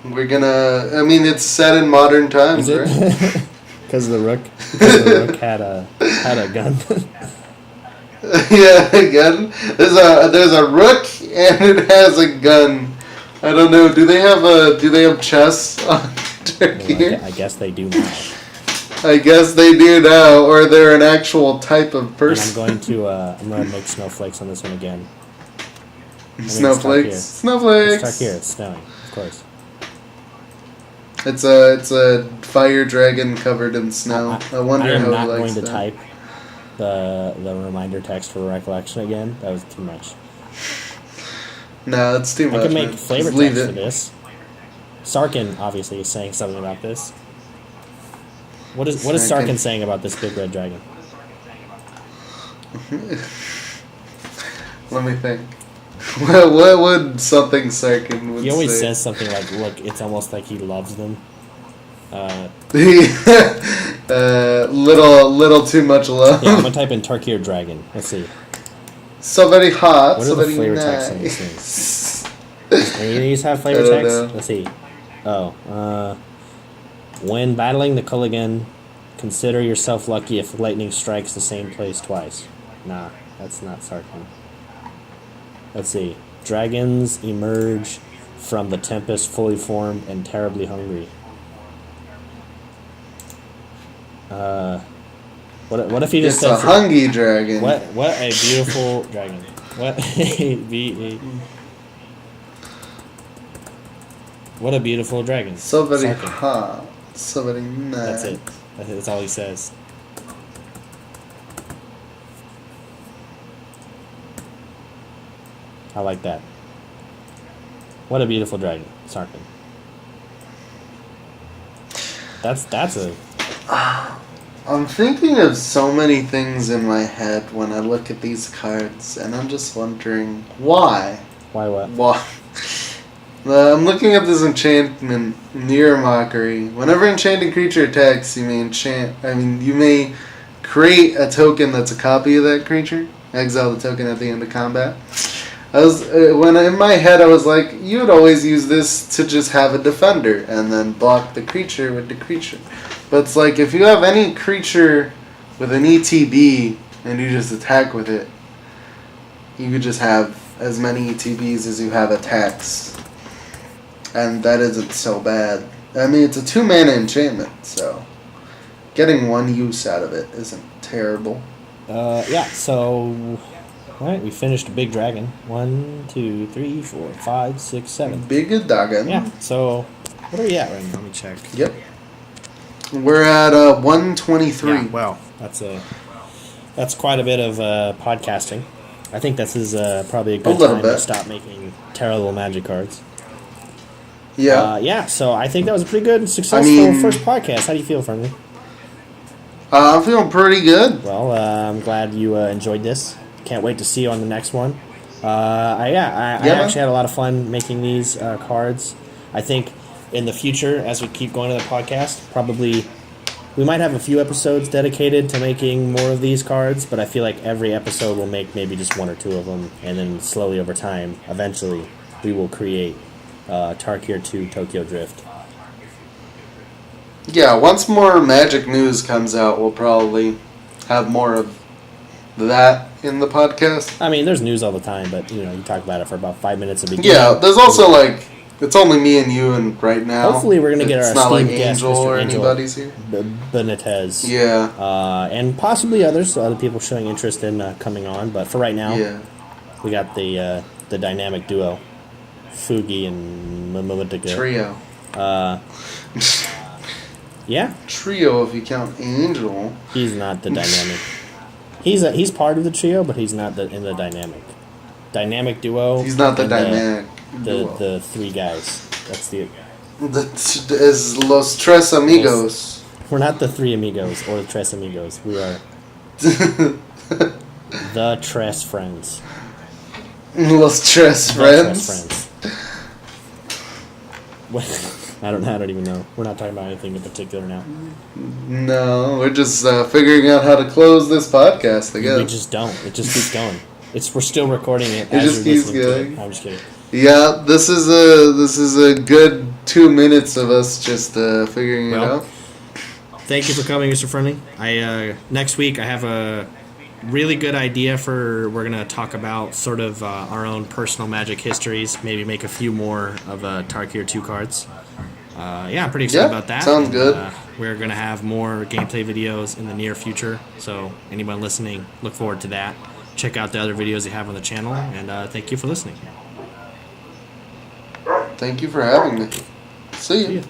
Speaker 2: We're gonna. I mean, it's set in modern times,
Speaker 1: Is it?
Speaker 2: right?
Speaker 1: Because the rook had a gun.
Speaker 2: Yeah, a gun. There's a rook and it has a gun. I don't know. Do they have chess on Turkey?
Speaker 1: Well, I guess they do now.
Speaker 2: I guess they do now, or they're an actual type of person.
Speaker 1: And I'm going to make snowflakes on this one again.
Speaker 2: Snowflakes. Snowflakes.
Speaker 1: It's Tarkir. It's snowing, of course.
Speaker 2: It's a fire dragon covered in snow. I wonder
Speaker 1: I am
Speaker 2: how
Speaker 1: not
Speaker 2: he likes
Speaker 1: going to
Speaker 2: that.
Speaker 1: type the reminder text for recollection again. That was too much.
Speaker 2: No, it's too much.
Speaker 1: I could make
Speaker 2: man.
Speaker 1: flavor
Speaker 2: Just leave
Speaker 1: text
Speaker 2: it.
Speaker 1: for this. Sarkin obviously is saying something about this. What is Sarkin saying about this big red dragon?
Speaker 2: Let me think. What would something Sarkin would say?
Speaker 1: He always says something like, "Look, it's almost like he loves them."
Speaker 2: Little too much love.
Speaker 1: Yeah, I'm gonna type in Tarkir dragon. Let's see.
Speaker 2: So very hot.
Speaker 1: What
Speaker 2: so
Speaker 1: are the
Speaker 2: very
Speaker 1: flavor
Speaker 2: nice.
Speaker 1: texts on these things? Any of these have flavor
Speaker 2: I don't
Speaker 1: text?
Speaker 2: know.
Speaker 1: Let's see. Oh, when battling the Culligan, consider yourself lucky if lightning strikes the same place twice. Nah, that's not Sarkin. Let's see. Dragons emerge from the tempest fully formed and terribly hungry. What if he just
Speaker 2: It's a
Speaker 1: said
Speaker 2: hungry dragon.
Speaker 1: what a beautiful dragon. What a beautiful dragon.
Speaker 2: So very
Speaker 1: Sarkin.
Speaker 2: hot. So very nice.
Speaker 1: That's it. That's all he says. I like that. What a beautiful dragon, Sarkin. That's a.
Speaker 2: I'm thinking of so many things in my head when I look at these cards, and I'm just wondering why.
Speaker 1: Why what?
Speaker 2: Why? I'm looking at this enchantment, Near Mockery. Whenever enchanted creature attacks, you may create a token that's a copy of that creature. Exile the token at the end of combat. When in my head I was like, you would always use this to just have a defender and then block the creature with the creature. But it's like if you have any creature with an ETB and you just attack with it, you could just have as many ETBs as you have attacks. And that isn't so bad. I mean, it's a 2-mana enchantment, so getting one use out of it isn't terrible.
Speaker 1: Yeah, so... Alright, we finished a big dragon. 1, 2, 3, 4, 5, 6, 7.
Speaker 2: Big dragon.
Speaker 1: Yeah, so... What are we at right now? Let me check.
Speaker 2: Yep. We're at 123.
Speaker 1: Yeah, well, that's quite a bit of podcasting. I think this is probably a good time to stop making terrible magic cards.
Speaker 2: Yeah.
Speaker 1: Yeah, so I think that was a pretty good, successful first podcast. How do you feel, Fernly?
Speaker 2: I'm feeling pretty good.
Speaker 1: Well, I'm glad you enjoyed this. Can't wait to see you on the next one. I actually had a lot of fun making these cards. I think in the future, as we keep going to the podcast, probably we might have a few episodes dedicated to making more of these cards, but I feel like every episode will make maybe just 1 or 2 of them, and then slowly over time, eventually, we will create Tarkir 2 Tokyo Drift.
Speaker 2: Yeah, once more Magic news comes out, we'll probably have more of that in the podcast.
Speaker 1: I mean, there's news all the time, but you talk about it for about 5 minutes at the beginning.
Speaker 2: Yeah, there's also It's only me and you and right now.
Speaker 1: Hopefully we're going to get our esteemed guest,
Speaker 2: Angel
Speaker 1: Mr.
Speaker 2: or
Speaker 1: Angel
Speaker 2: anybody's here.
Speaker 1: Benitez.
Speaker 2: Yeah.
Speaker 1: And possibly others, so other people showing interest in coming on. But for right now, we got the dynamic duo, Fugi and MMMTG.
Speaker 2: Trio.
Speaker 1: Yeah.
Speaker 2: Trio if you count Angel.
Speaker 1: He's not the dynamic. He's part of the trio, but he's not in the dynamic. Dynamic duo.
Speaker 2: He's not the dynamic duo.
Speaker 1: The three guys. That's the.
Speaker 2: Is Los Tres Amigos.
Speaker 1: We're not the three amigos or the Tres Amigos. We are the Tres Friends.
Speaker 2: Los Tres Friends.
Speaker 1: Tres Friends. I don't even know. We're not talking about anything in particular now.
Speaker 2: No, we're just figuring out how to close this podcast, I guess.
Speaker 1: We just don't. It just keeps going. We're still recording it.
Speaker 2: It just keeps going.
Speaker 1: I'm just kidding.
Speaker 2: Yeah, this is a good 2 minutes of us just figuring it out.
Speaker 1: Thank you for coming, Mr. Fernly. Next week I have a really good idea we're gonna talk about sort of our own personal Magic histories. Maybe make a few more of Tarkir 2 cards. I'm pretty excited about that.
Speaker 2: Sounds good.
Speaker 1: We're gonna have more gameplay videos in the near future. So anyone listening, look forward to that. Check out the other videos you have on the channel, and thank you for listening.
Speaker 2: Thank you for having me. See you.